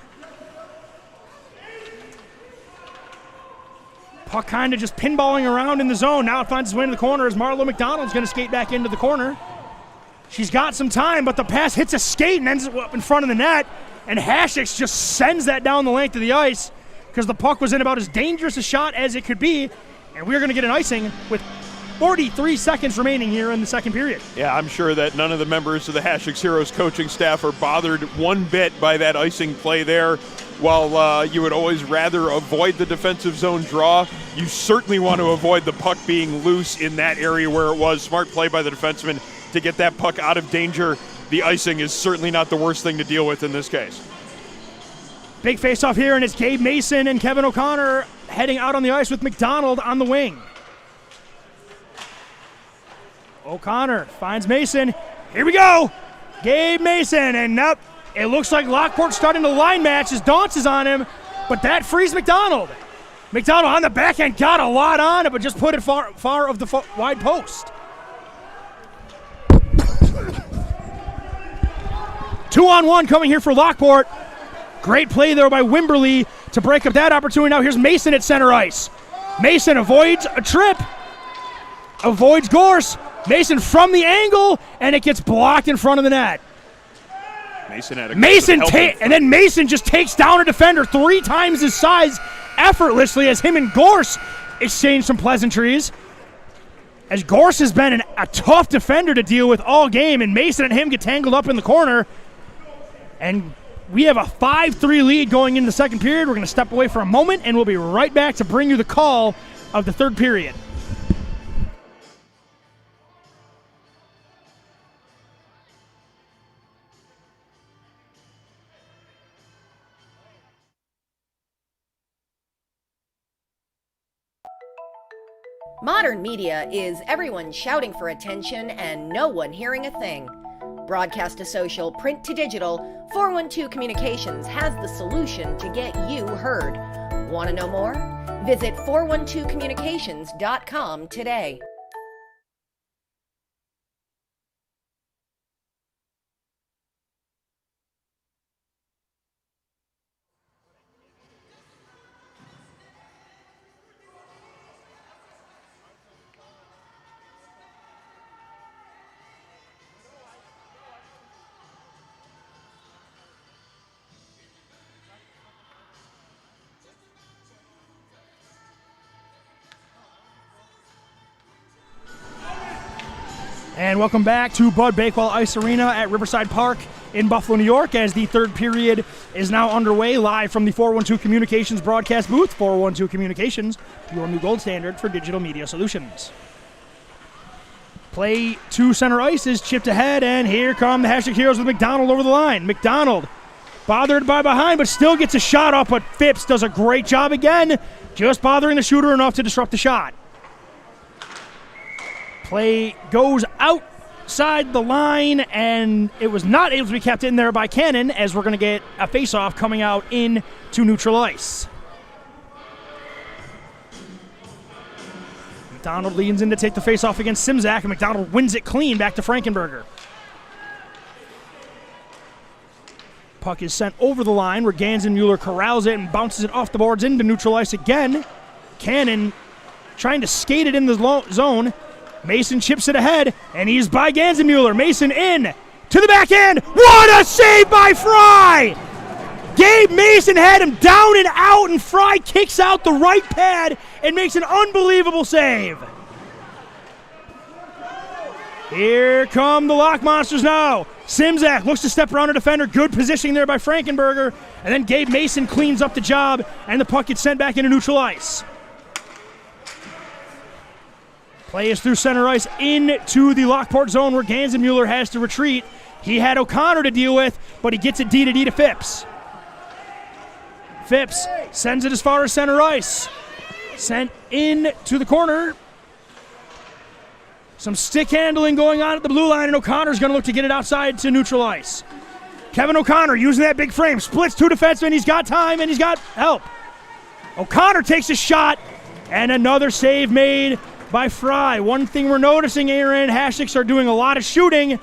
Puck kind of just pinballing around in the zone. Now it finds its way into the corner as Marlo McDonald's going to skate back into the corner. She's got some time, but the pass hits a skate and ends up in front of the net, and Hasek just sends that down the length of the ice because the puck was in about as dangerous a shot as it could be, and we're going to get an icing with 43 seconds remaining here in the second period. Yeah, I'm sure that none of the members of the Hasek Heroes coaching staff are bothered one bit by that icing play there. While you would always rather avoid the defensive zone draw, you certainly want to avoid the puck being loose in that area where it was. Smart play by the defenseman to get that puck out of danger. The icing is certainly not the worst thing to deal with in this case. Big face-off here, and it's Gabe Mason and Kevin O'Connor heading out on the ice with McDonald on the wing. O'Connor finds Mason. Here we go. Gabe Mason, and up. It looks like Lockport starting to line match as Dauntz is on him, but that frees McDonald. McDonald on the backhand got a lot on it, but just put it far of the wide post. 2-on-1 coming here for Lockport. Great play there by Wimberly to break up that opportunity. Now here's Mason at center ice. Mason avoids a trip, avoids Gorse. Mason from the angle, and it gets blocked in front of the net. And then Mason just takes down a defender 3 times his size effortlessly as him and Gorse exchange some pleasantries. As Gorse has been a tough defender to deal with all game, and Mason and him get tangled up in the corner. And we have a 5-3 lead going into the second period. We're going to step away for a moment, and we'll be right back to bring you the call of the third period. Modern media is everyone shouting for attention and no one hearing a thing. Broadcast to social, print to digital, 412 Communications has the solution to get you heard. Want to know more? Visit 412communications.com today. And welcome back to Bud Bakewell Ice Arena at Riverside Park in Buffalo, New York, as the third period is now underway live from the 412 Communications broadcast booth. 412 Communications, your new gold standard for digital media solutions. Play to center ice is chipped ahead, and here come the Hasek Heroes with McDonald over the line. McDonald bothered by behind, but still gets a shot up, but Phipps does a great job again, just bothering the shooter enough to disrupt the shot. Play goes outside the line, and it was not able to be kept in there by Cannon, as we're going to get a face-off coming out into neutral ice. McDonald leans in to take the face-off against Simzak, and McDonald wins it clean back to Frankenberger. Puck is sent over the line where Ganzenmuller corrals it and bounces it off the boards into neutral ice again. Cannon trying to skate it in the zone. Mason chips it ahead, and he's by Ganzenmuller. Mason in to the backhand. What a save by Fry! Gabe Mason had him down and out, and Fry kicks out the right pad and makes an unbelievable save. Here come the Lock Monsters now. Simzak looks to step around a defender. Good positioning there by Frankenberger. And then Gabe Mason cleans up the job, and the puck gets sent back into neutral ice. Play is through center ice into the Lockport zone where Ganzenmuller has to retreat. He had O'Connor to deal with, but he gets it D to Phipps. Phipps sends it as far as center ice. Sent in to the corner. Some stick handling going on at the blue line, and O'Connor's going to look to get it outside to neutral ice. Kevin O'Connor using that big frame, splits 2 defensemen. He's got time, and he's got help. O'Connor takes a shot, and another save made by Fry. One thing we're noticing, Aaron, Hasek's are doing a lot of shooting.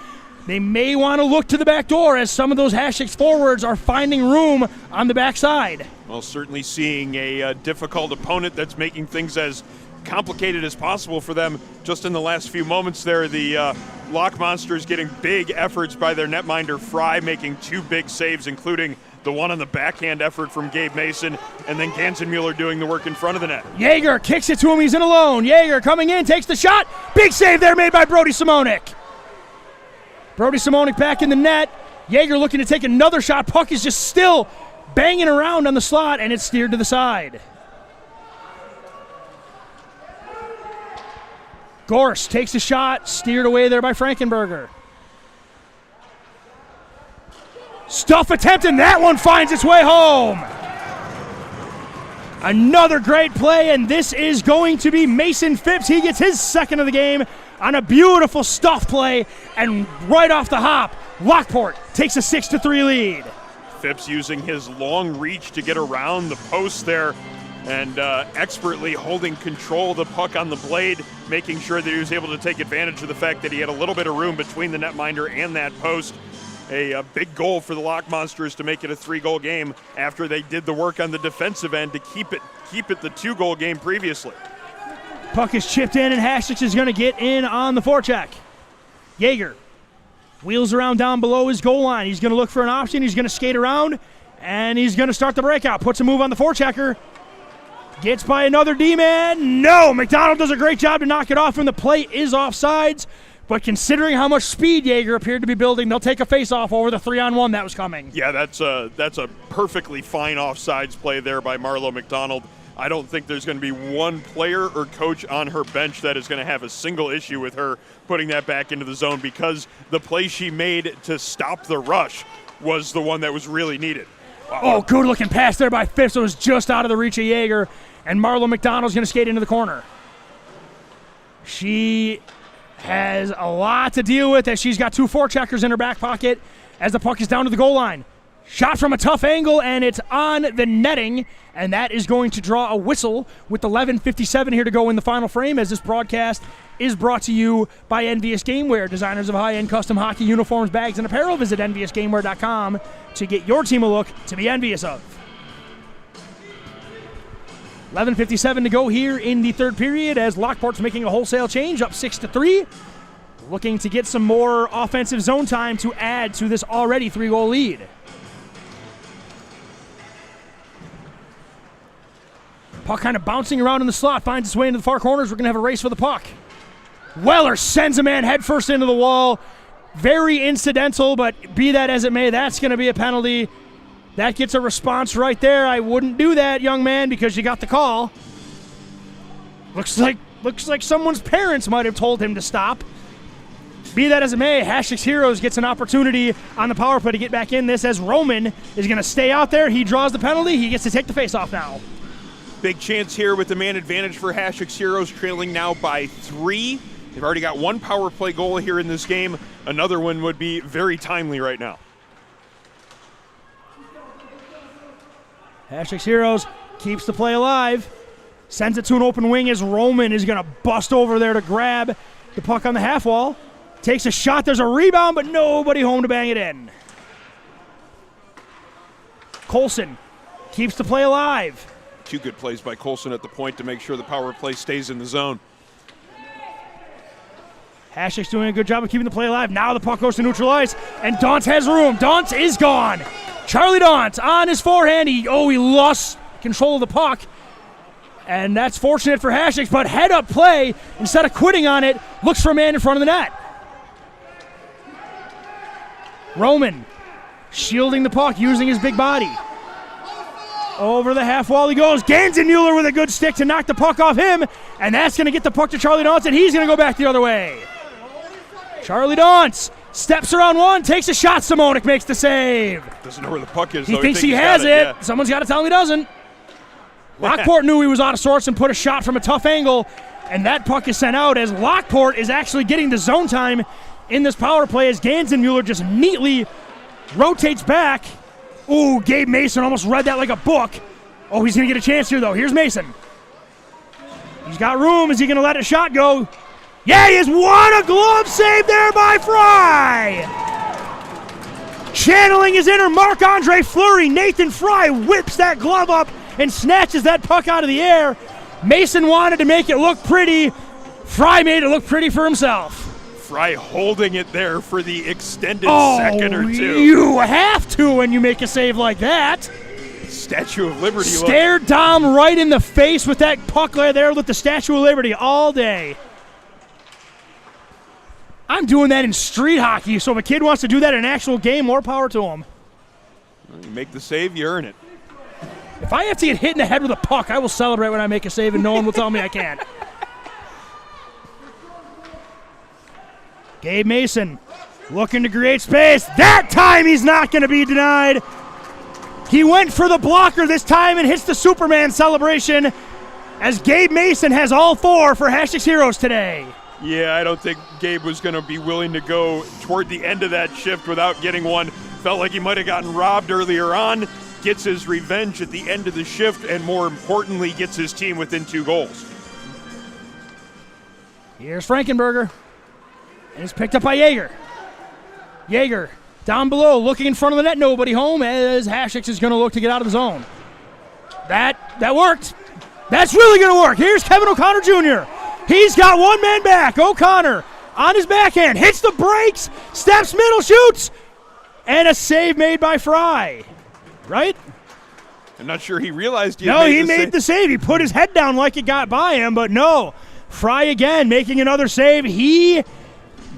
They may want to look to the back door as some of those Hasek's forwards are finding room on the backside. Well, certainly seeing a difficult opponent that's making things as complicated as possible for them. Just in the last few moments there, the Lock Monsters getting big efforts by their netminder Fry, making 2 big saves, including the one on the backhand effort from Gabe Mason, and then Gansenmuller doing the work in front of the net. Jaeger kicks it to him. He's in alone. Jaeger coming in, takes the shot. Big save there made by Brody Simonik. Brody Simonik back in the net. Jaeger looking to take another shot. Puck is just still banging around on the slot, and it's steered to the side. Gorst takes a shot, steered away there by Frankenberger. Stuff attempt, and that one finds its way home. Another great play, and this is going to be Mason Phipps. He gets his second of the game on a beautiful stuff play, and right off the hop, Lockport takes a 6-3 lead. Phipps using his long reach to get around the post there, and expertly holding control of the puck on the blade, making sure that he was able to take advantage of the fact that he had a little bit of room between the netminder and that post. A big goal for the Lock Monsters to make it a 3-goal game after they did the work on the defensive end to keep it the 2-goal game previously. Puck is chipped in, and Hasek is going to get in on the forecheck. Jaeger wheels around down below his goal line. He's going to look for an option. He's going to skate around, and he's going to start the breakout. Puts a move on the forechecker. Gets by another D-man. No, McDonald does a great job to knock it off, and the play is offsides. But considering how much speed Jaeger appeared to be building, they'll take a face-off over the 3-on-1 that was coming. Yeah, that's a perfectly fine offsides play there by Marlo McDonald. I don't think there's going to be one player or coach on her bench that is going to have a single issue with her putting that back into the zone, because the play she made to stop the rush was the one that was really needed. Oh, good-looking pass there by Phipps. It was just out of the reach of Jaeger, and Marlo McDonald's going to skate into the corner. She has a lot to deal with as she's got 2 forecheckers in her back pocket as the puck is down to the goal line. Shot from a tough angle, and it's on the netting, and that is going to draw a whistle with 11:57 here to go in the final frame, as this broadcast is brought to you by Envious Gameware, designers of high-end custom hockey uniforms, bags, and apparel. Visit EnviousGameware.com to get your team a look to be envious of. 11:57 to go here in the third period as Lockport's making a wholesale change, up 6-3. Looking to get some more offensive zone time to add to this already 3-goal lead. Puck kind of bouncing around in the slot, finds its way into the far corners. We're going to have a race for the puck. Weller sends a man headfirst into the wall. Very incidental, but be that as it may, that's going to be a penalty. That gets a response right there. I wouldn't do that, young man, because you got the call. Looks like someone's parents might have told him to stop. Be that as it may, Hasek's Heroes gets an opportunity on the power play to get back in this, as Roman is going to stay out there. He draws the penalty. He gets to take the faceoff now. Big chance here with the man advantage for Hasek's Heroes, trailing now by 3. They've already got 1 power play goal here in this game. Another one would be very timely right now. Hasek's Heroes keeps the play alive. Sends it to an open wing as Roman is going to bust over there to grab the puck on the half wall. Takes a shot. There's a rebound, but nobody home to bang it in. Colson keeps the play alive. 2 good plays by Colson at the point to make sure the power play stays in the zone. Hasek's doing a good job of keeping the play alive. Now the puck goes to neutral ice, and Daunt has room. Daunt is gone. Charlie Daunt on his forehand. He lost control of the puck, and that's fortunate for Hasek, but head-up play, instead of quitting on it, looks for a man in front of the net. Roman shielding the puck, using his big body. Over the half wall he goes. Gansenmuller with a good stick to knock the puck off him, and that's going to get the puck to Charlie Daunt, and he's going to go back the other way. Charlie Daunt steps around one, takes a shot. Simonik makes the save. Doesn't know where the puck is. He thinks he has it. Yeah. Someone's got to tell him he doesn't. Lockport knew he was out of sorts and put a shot from a tough angle, and that puck is sent out as Lockport is actually getting the zone time in this power play as Gansenmuller just neatly rotates back. Ooh, Gabe Mason almost read that like a book. Oh, he's going to get a chance here, though. Here's Mason. He's got room. Is he going to let a shot go? Yeah, he has. What a glove save there by Fry! Channeling his inner Marc-Andre Fleury, Nathan Fry whips that glove up and snatches that puck out of the air. Mason wanted to make it look pretty. Fry made it look pretty for himself. Fry holding it there for the extended second or two. You have to when you make a save like that. Statue of Liberty. Stared Dom right in the face with that puck there with the Statue of Liberty all day. I'm doing that in street hockey, so if a kid wants to do that in an actual game, more power to him. You make the save, you earn it. If I have to get hit in the head with a puck, I will celebrate when I make a save, and no one will tell me I can't. Gabe Mason looking to create space. That time he's not going to be denied. He went for the blocker this time and hits the Superman celebration as Gabe Mason has all 4 for Hashek's Heroes today. Yeah, I don't think Gabe was going to be willing to go toward the end of that shift without getting one. Felt like he might have gotten robbed earlier on. Gets his revenge at the end of the shift, and more importantly, gets his team within 2 goals. Here's Frankenberger. And he's picked up by Yeager. Yeager down below, looking in front of the net, nobody home as Hasek is going to look to get out of the zone. That worked. That's really going to work. Here's Kevin O'Connor Jr. He's got one man back. O'Connor on his backhand, hits the brakes, steps middle, shoots, and a save made by Fry. Right? I'm not sure he realized he made the save. He put his head down like it got by him, but no. Fry again making another save.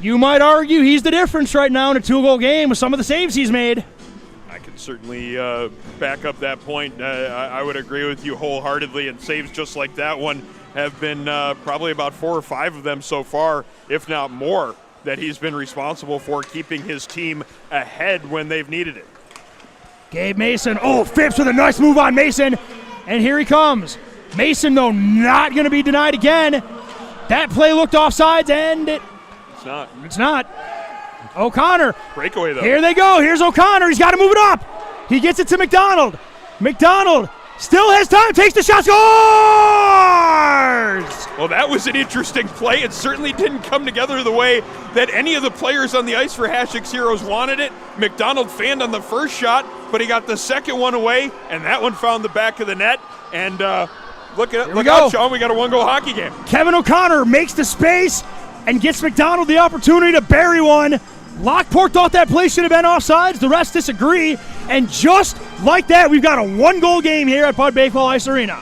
You might argue he's the difference right now in a 2-goal game with some of the saves he's made. I can certainly back up that point. I would agree with you wholeheartedly, and saves just like that one have been probably about 4 or 5 of them so far, if not more, that he's been responsible for keeping his team ahead when they've needed it. Gabe Mason. Oh, Phipps with a nice move on Mason. And here he comes. Mason, though, not going to be denied again. That play looked offsides, and it's not. O'Connor. Breakaway, though. Here they go. Here's O'Connor. He's got to move it up. He gets it to McDonald. McDonald still has time. Takes the shot. Scores! Well, that was an interesting play. It certainly didn't come together the way that any of the players on the ice for Hashek's Heroes wanted it. McDonald fanned on the first shot, but he got the second one away, and that one found the back of the net. And look out, Sean. We got a 1-goal hockey game. Kevin O'Connor makes the space and gets McDonald the opportunity to bury one. Lockport thought that play should have been offsides. The rest disagree. And just like that, we've got a 1-goal game here at Bud Bakewell Ice Arena.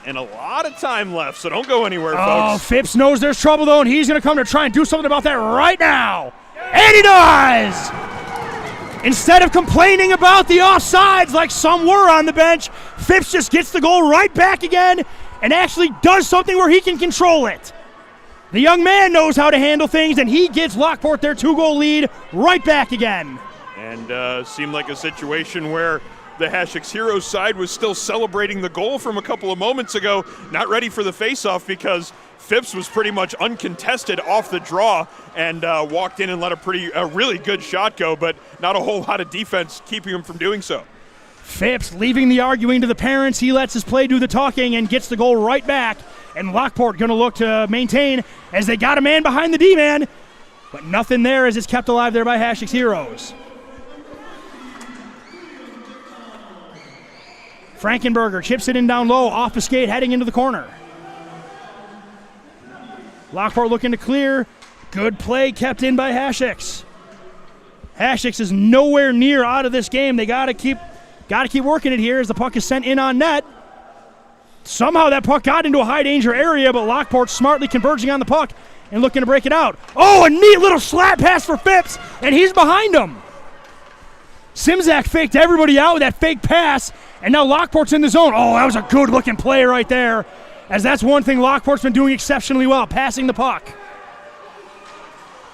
And a lot of time left, so don't go anywhere, folks. Oh, Phipps knows there's trouble, though, and he's going to come to try and do something about that right now. And he does! Instead of complaining about the offsides like some were on the bench, Phipps just gets the goal right back again and actually does something where he can control it. The young man knows how to handle things, and he gives Lockport their 2-goal lead right back again. And seemed like a situation where the Hashek's Heroes side was still celebrating the goal from a couple of moments ago, not ready for the faceoff because Phipps was pretty much uncontested off the draw and walked in and let a really good shot go, but not a whole lot of defense keeping him from doing so. Phipps leaving the arguing to the parents. He lets his play do the talking and gets the goal right back. And Lockport going to look to maintain as they got a man behind the D-man. But nothing there as it's kept alive there by Hashek's Heroes. Frankenberger chips it in down low, off the skate, heading into the corner. Lockport looking to clear. Good play kept in by Hashek's. Hashek's is nowhere near out of this game. They got to keep working it here as the puck is sent in on net. Somehow that puck got into a high danger area, but Lockport smartly converging on the puck and looking to break it out. Oh, a neat little slap pass for Phipps, and he's behind him. Simzak faked everybody out with that fake pass, and now Lockport's in the zone. Oh, that was a good-looking play right there, as that's one thing Lockport's been doing exceptionally well, passing the puck.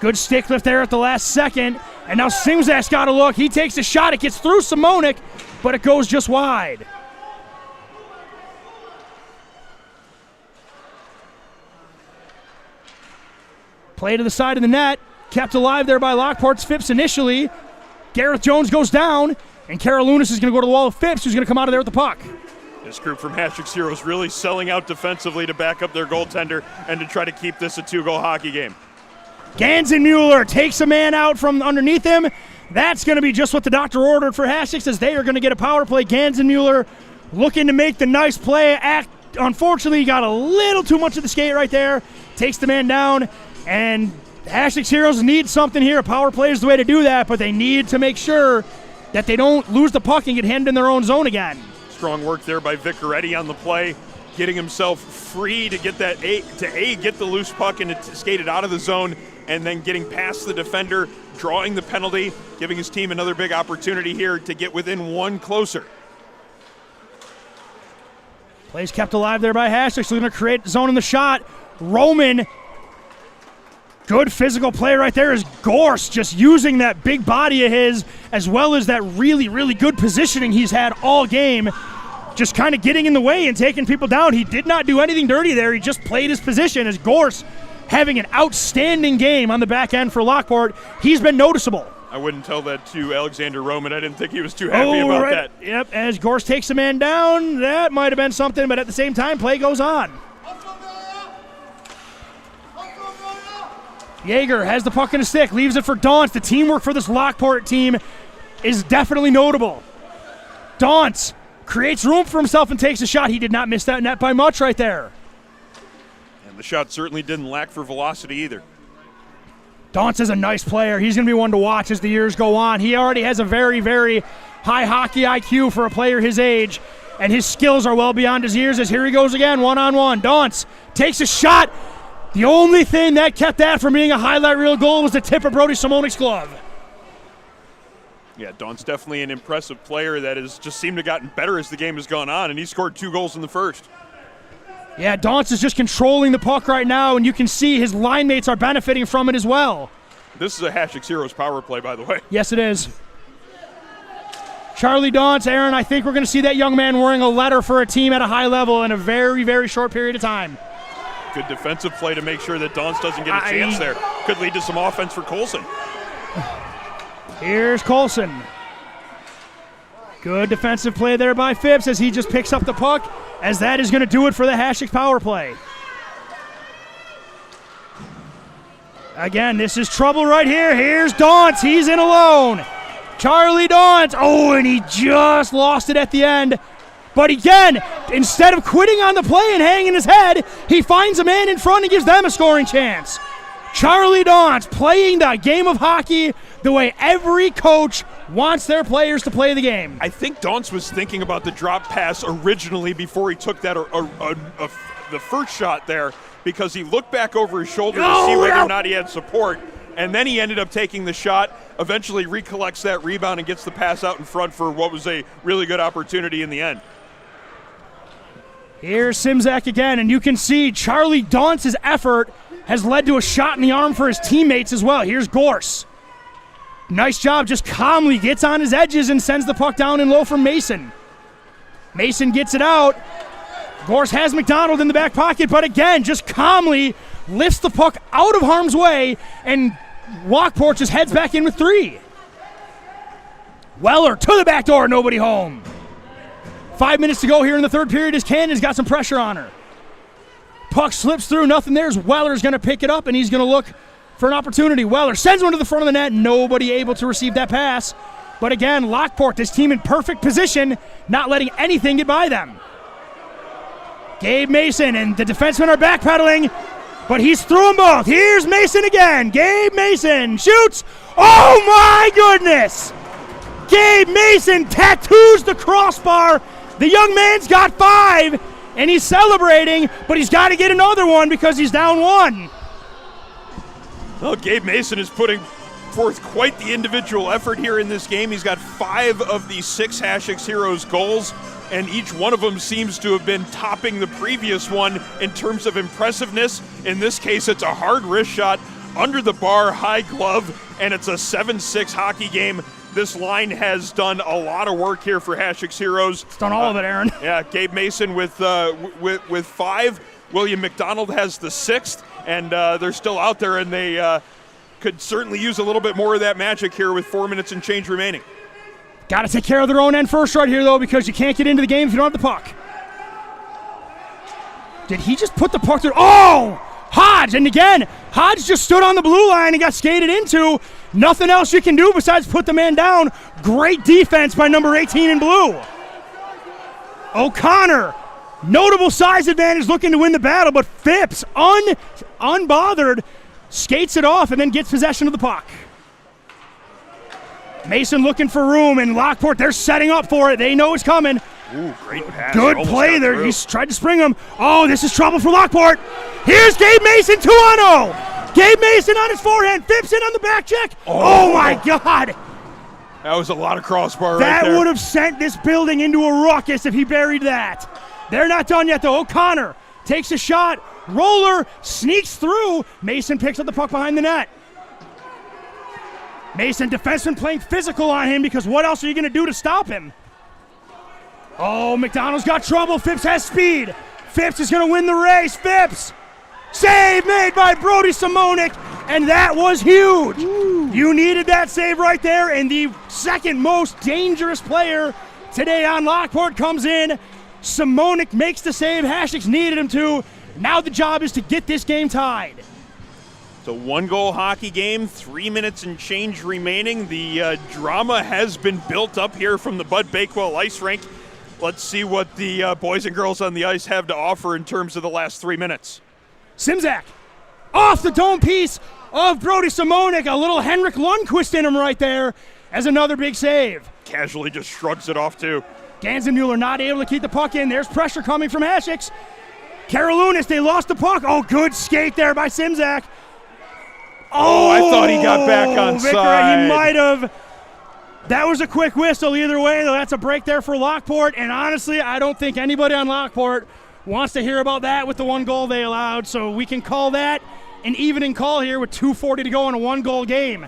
Good stick lift there at the last second, and now Simzak's got a look. He takes a shot. It gets through Simonik, but it goes just wide. Play to the side of the net, kept alive there by Lockport's Phipps initially. Gareth Jones goes down, and Karolounis is going to go to the wall of Phipps, who's going to come out of there with the puck. This group from Hasek's Heroes really selling out defensively to back up their goaltender and to try to keep this a 2-goal hockey game. Gansenmuller takes a man out from underneath him. That's going to be just what the doctor ordered for Hasek, as they are going to get a power play. Gansenmuller looking to make the nice play. Unfortunately, he got a little too much of the skate right there. Takes the man down, and Hasek's Heroes need something here. A power play is the way to do that, but they need to make sure that they don't lose the puck and get hemmed in their own zone again. Strong work there by Vicaretti on the play, getting himself free to get that get the loose puck and to skate it out of the zone, and then getting past the defender, drawing the penalty, giving his team another big opportunity here to get within one closer. Plays kept alive there by Hasek, so they're going to create zone in the shot. Roman, good physical play right there as Gorse just using that big body of his, as well as that really, really good positioning he's had all game, just kind of getting in the way and taking people down. He did not do anything dirty there. He just played his position, as Gorse having an outstanding game on the back end for Lockport. He's been noticeable. I wouldn't tell that to Alexander Roman. I didn't think he was too happy about that. Yep, as Gorse takes a man down, that might have been something, but at the same time, play goes on. Yeager has the puck in his stick, leaves it for Dauntz. The teamwork for this Lockport team is definitely notable. Dauntz creates room for himself and takes a shot. He did not miss that net by much right there. And the shot certainly didn't lack for velocity either. Dauntz is a nice player. He's going to be one to watch as the years go on. He already has a very, very high hockey IQ for a player his age, and his skills are well beyond his years, as here he goes again, one-on-one. Dauntz takes a shot. The only thing that kept that from being a highlight reel goal was the tip of Brody Simonic's glove. Yeah, Dauntz definitely an impressive player that has just seemed to have gotten better as the game has gone on, and he scored 2 goals in the first. Yeah, Dauntz is just controlling the puck right now, and you can see his line mates are benefiting from it as well. This is a Hasek's Heroes power play, by the way. Yes, it is. Charlie Dauntz, Aaron, I think we're going to see that young man wearing a letter for a team at a high level in a very, very short period of time. Good defensive play to make sure that Dauntz doesn't get a chance there. Could lead to some offense for Colson. Here's Colson. Good defensive play there by Phipps as he just picks up the puck, as that is going to do it for the Hasek power play. Again, this is trouble right here. Here's Dauntz. He's in alone. Charlie Dauntz. Oh, and he just lost it at the end. But again, instead of quitting on the play and hanging his head, he finds a man in front and gives them a scoring chance. Charlie Dauntz playing the game of hockey the way every coach wants their players to play the game. I think Dauntz was thinking about the drop pass originally before he took that the first shot there, because he looked back over his shoulder to see whether or not he had support, and then he ended up taking the shot, eventually recollects that rebound and gets the pass out in front for what was a really good opportunity in the end. Here's Simzak again, and you can see Charlie Dauntz's effort has led to a shot in the arm for his teammates as well. Here's Gorse. Nice job, just calmly gets on his edges and sends the puck down in low from Mason. Mason gets it out. Gorse has McDonald in the back pocket, but again, just calmly lifts the puck out of harm's way, and Lockport just heads back in with 3. Weller to the back door, nobody home. 5 minutes to go here in the third period as Cannon's got some pressure on her. Puck slips through, nothing there. Weller's going to pick it up, and he's going to look for an opportunity. Weller sends one to the front of the net. Nobody able to receive that pass. But again, Lockport, this team in perfect position, not letting anything get by them. Gabe Mason and the defensemen are backpedaling, but he's through them both. Here's Mason again. Gabe Mason shoots. Oh, my goodness. Gabe Mason tattoos the crossbar. The young man's got 5, and he's celebrating, but he's got to get another one because he's down 1. Well, Gabe Mason is putting forth quite the individual effort here in this game. He's got 5 of the 6 Hasek's Heroes goals, and each one of them seems to have been topping the previous one in terms of impressiveness. In this case, it's a hard wrist shot, under the bar, high glove, and it's a 7-6 hockey game. This line has done a lot of work here for Hasek's Heroes. It's done all of it, Aaron. Yeah, Gabe Mason with 5. William McDonald has the 6th, and they're still out there, and they could certainly use a little bit more of that magic here with 4 minutes and change remaining. Got to take care of their own end first right here, though, because you can't get into the game if you don't have the puck. Did he just put the puck through? Oh! Hodge, and again, Hodge just stood on the blue line and got skated into. Nothing else you can do besides put the man down. Great defense by number 18 in blue. O'Connor, notable size advantage looking to win the battle, but Phipps, unbothered, skates it off and then gets possession of the puck. Mason looking for room, and Lockport, they're setting up for it. They know it's coming. Ooh, great pass. Good play there. He's tried to spring him. Oh, this is trouble for Lockport. Here's Gabe Mason, 2-0. Gabe Mason on his forehand. Phipps in on the back check. Oh my God. That was a lot of crossbar right there. That would have sent this building into a ruckus if he buried that. They're not done yet, though. O'Connor takes a shot. Roller sneaks through. Mason picks up the puck behind the net. Mason, defenseman, playing physical on him because what else are you going to do to stop him? Oh, McDonald's got trouble. Phipps has speed. Phipps is going to win the race. Phipps. Save made by Brody Simonik, and that was huge. Ooh. You needed that save right there, and the second most dangerous player today on Lockport comes in. Simonik makes the save. Hasek's needed him to. Now the job is to get this game tied. It's a one-goal hockey game, 3 minutes and change remaining. The drama has been built up here from the Bud Bakewell Ice RInk. Let's see what the boys and girls on the ice have to offer in terms of the last 3 minutes. Simzak, off the dome piece of Brody Simonik. A little Henrik Lundqvist in him right there as another big save. Casually just shrugs it off, too. Ganzenmuller not able to keep the puck in. There's pressure coming from Hasek. Karolounis, they lost the puck. Oh, good skate there by Simzak. Oh, I thought he got back on Vicar, side. He might have. That was a quick whistle either way, though. That's a break there for Lockport. And honestly, I don't think anybody on Lockport wants to hear about that with the one goal they allowed. So we can call that an evening call here with 2:40 to go in a one-goal game.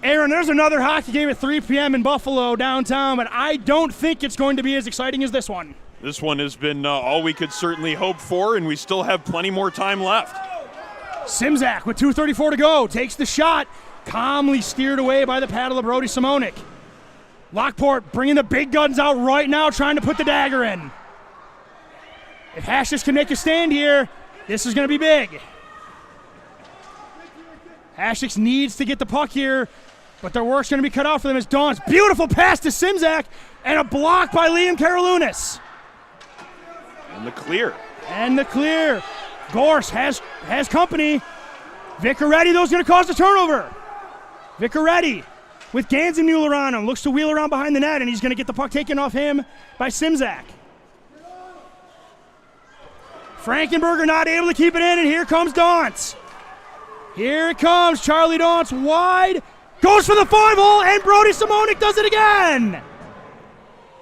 Aaron, there's another hockey game at 3 p.m. in Buffalo downtown, but I don't think it's going to be as exciting as this one. This one has been all we could certainly hope for, and we still have plenty more time left. Simzak with 2:34 to go takes the shot. Calmly steered away by the paddle of Brody Simonik. Lockport bringing the big guns out right now, trying to put the dagger in. If Hasek can make a stand here, this is going to be big. Hasek needs to get the puck here, but their work's going to be cut out for them as Dawn's beautiful pass to Simzak and a block by Liam Karolounis. And the clear. And the clear. Gorse has company. Vicaretti, though, is going to cause the turnover. Vicaretti with Ganzenmuller on him. Looks to wheel around behind the net, and he's going to get the puck taken off him by Simzak. Frankenberger not able to keep it in, and here comes Dauntz. Here it comes. Charlie Dauntz wide. Goes for the 5-hole, and Brody Simonik does it again.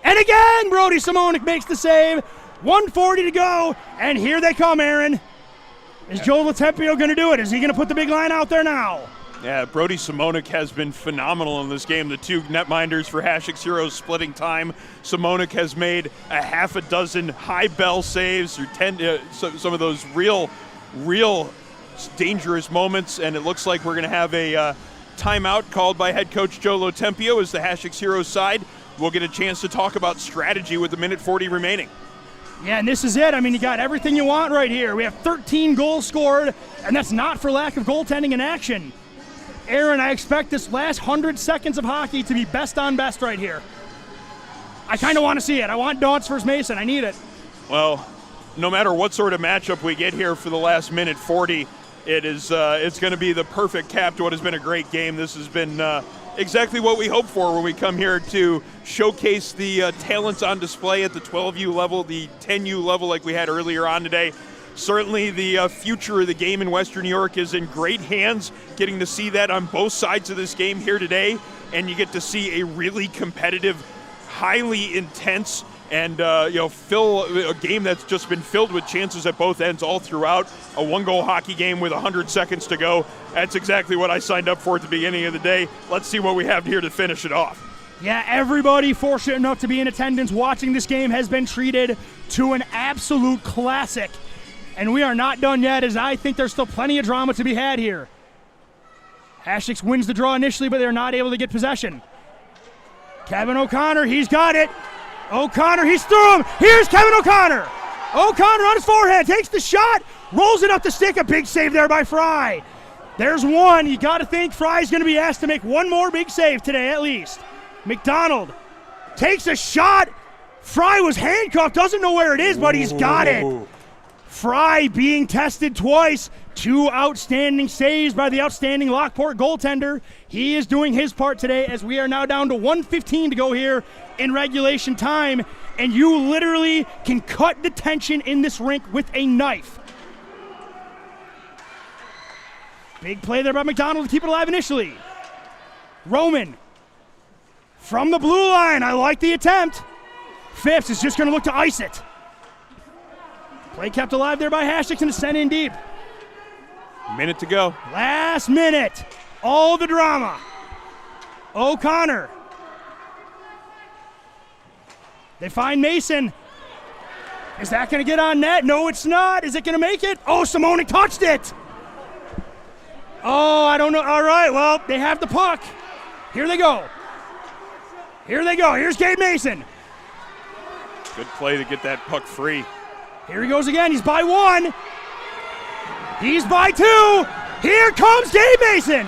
And again, Brody Simonik makes the save. 1:40 to go, and here they come, Aaron. Is Joe Latempio going to do it? Is he going to put the big line out there now? Yeah, Brody Simonik has been phenomenal in this game. The two netminders for Hasek's Heroes splitting time. Simonik has made a half a dozen high bell saves or some of those real dangerous moments, and it looks like we're going to have a timeout called by head coach Joe Latempio as the Hasek's Heroes side. We'll get a chance to talk about strategy with 1:40 remaining. Yeah, and this is it. I mean, you got everything you want right here. We have 13 goals scored, and that's not for lack of goaltending in action. Aaron, I expect this last 100 seconds of hockey to be best on best right here. I kind of want to see it. I want Dauntz versus Mason. I need it. Well, no matter what sort of matchup we get here for the last 1:40, it's going to be the perfect cap to what has been a great game. This has been exactly what we hope for when we come here to showcase the talents on display at the 12U level, the 10U level like we had earlier on today. Certainly the future of the game in Western New York is in great hands, getting to see that on both sides of this game here today, and you get to see a really competitive, highly intense, and fill a game that's just been filled with chances at both ends all throughout. A one-goal hockey game with 100 seconds to go. That's exactly what I signed up for at the beginning of the day. Let's see what we have here to finish it off. Yeah, everybody fortunate enough to be in attendance watching this game has been treated to an absolute classic. And we are not done yet, as I think there's still plenty of drama to be had here. Hasek wins the draw initially, but they're not able to get possession. Kevin O'Connor, he's got it. O'Connor, he's through him. Here's Kevin O'Connor. O'Connor on his forehand, takes the shot, rolls it up the stick. A big save there by Fry. There's one. You got to think Fry's going to be asked to make one more big save today at least. McDonald takes a shot. Fry was handcuffed, doesn't know where it is, but he's got it. Fry being tested twice. 2 outstanding saves by the outstanding Lockport goaltender. He is doing his part today as we are now down to 1:15 to go here in regulation time, and you literally can cut the tension in this rink with a knife. Big play there by McDonald to keep it alive initially. Roman from the blue line. I like the attempt. Phipps is just going to look to ice it. Play kept alive there by Hasek and sent in deep. Minute to go. Last minute. All the drama. O'Connor. They find Mason. Is that going to get on net? No, it's not. Is it going to make it? Oh, Simonic touched it. Oh, I don't know. All right, well, they have the puck. Here they go. Here they go. Here's Gabe Mason. Good play to get that puck free. Here he goes again. He's by 1. He's by 2. Here comes Gabe Mason.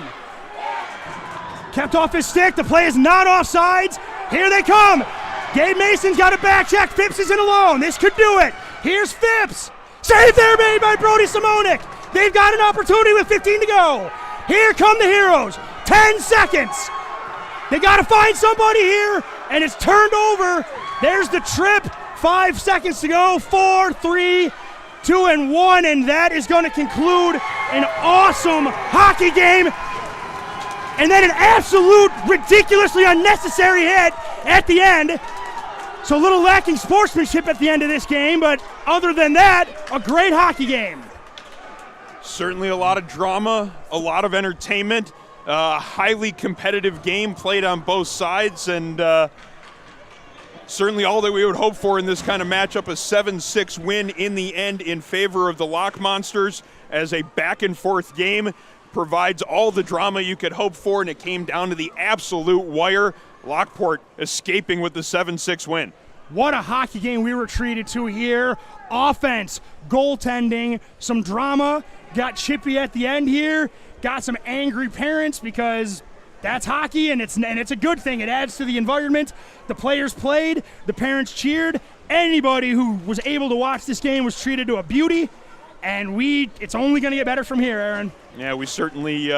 Kept off his stick. The play is not offsides. Here they come. Gabe Mason's got a back check. Phipps is in alone. This could do it. Here's Phipps. Save there made by Brody Simonic. They've got an opportunity with 15 to go. Here come the heroes. 10 seconds. They got to find somebody here, and it's turned over. There's the trip. 5 seconds to go. 4, 3, 2, and 1, and that is going to conclude an awesome hockey game. And then an absolute, ridiculously unnecessary hit at the end. So a little lacking sportsmanship at the end of this game, but other than that, a great hockey game. Certainly a lot of drama, a lot of entertainment, highly competitive game played on both sides, and certainly all that we would hope for in this kind of matchup, a 7-6 win in the end in favor of the Lock Monsters, as a back-and-forth game provides all the drama you could hope for, and it came down to the absolute wire. Lockport escaping with the 7-6 win. What a hockey game we were treated to here. Offense, goaltending, some drama. Got chippy at the end here. Got some angry parents because that's hockey, and it's a good thing. It adds to the environment. The players played. The parents cheered. Anybody who was able to watch this game was treated to a beauty, and it's only going to get better from here, Aaron. Yeah, we certainly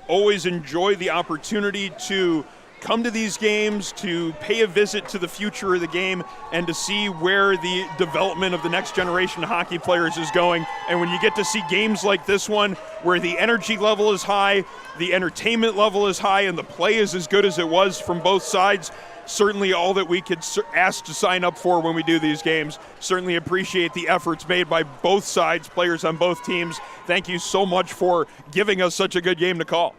always enjoy the opportunity to come to these games, to pay a visit to the future of the game, and to see where the development of the next generation of hockey players is going. And when you get to see games like this one, where the energy level is high, the entertainment level is high, and the play is as good as it was from both sides, certainly all that we could ask to sign up for when we do these games. Certainly appreciate the efforts made by both sides, players on both teams. Thank you so much for giving us such a good game to call.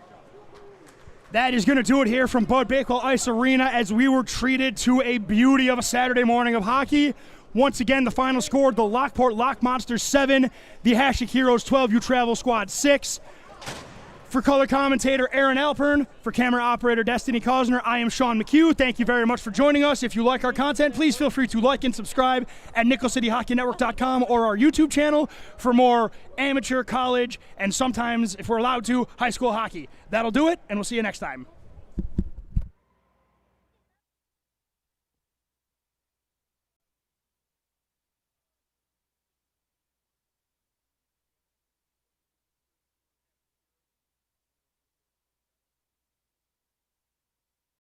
That is going to do it here from Bud Bakewell Ice Arena, as we were treated to a beauty of a Saturday morning of hockey. Once again, the final score, the Lockport Lock Monsters 7, the Hasek Heroes 12, U Travel Squad 6. For color commentator Aaron Alpern, for camera operator Destiny Cosner, I am Sean McHugh. Thank you very much for joining us. If you like our content, please feel free to like and subscribe at NickelCityHockeyNetwork.com or our YouTube channel for more amateur, college, and sometimes, if we're allowed to, high school hockey. That'll do it, and we'll see you next time.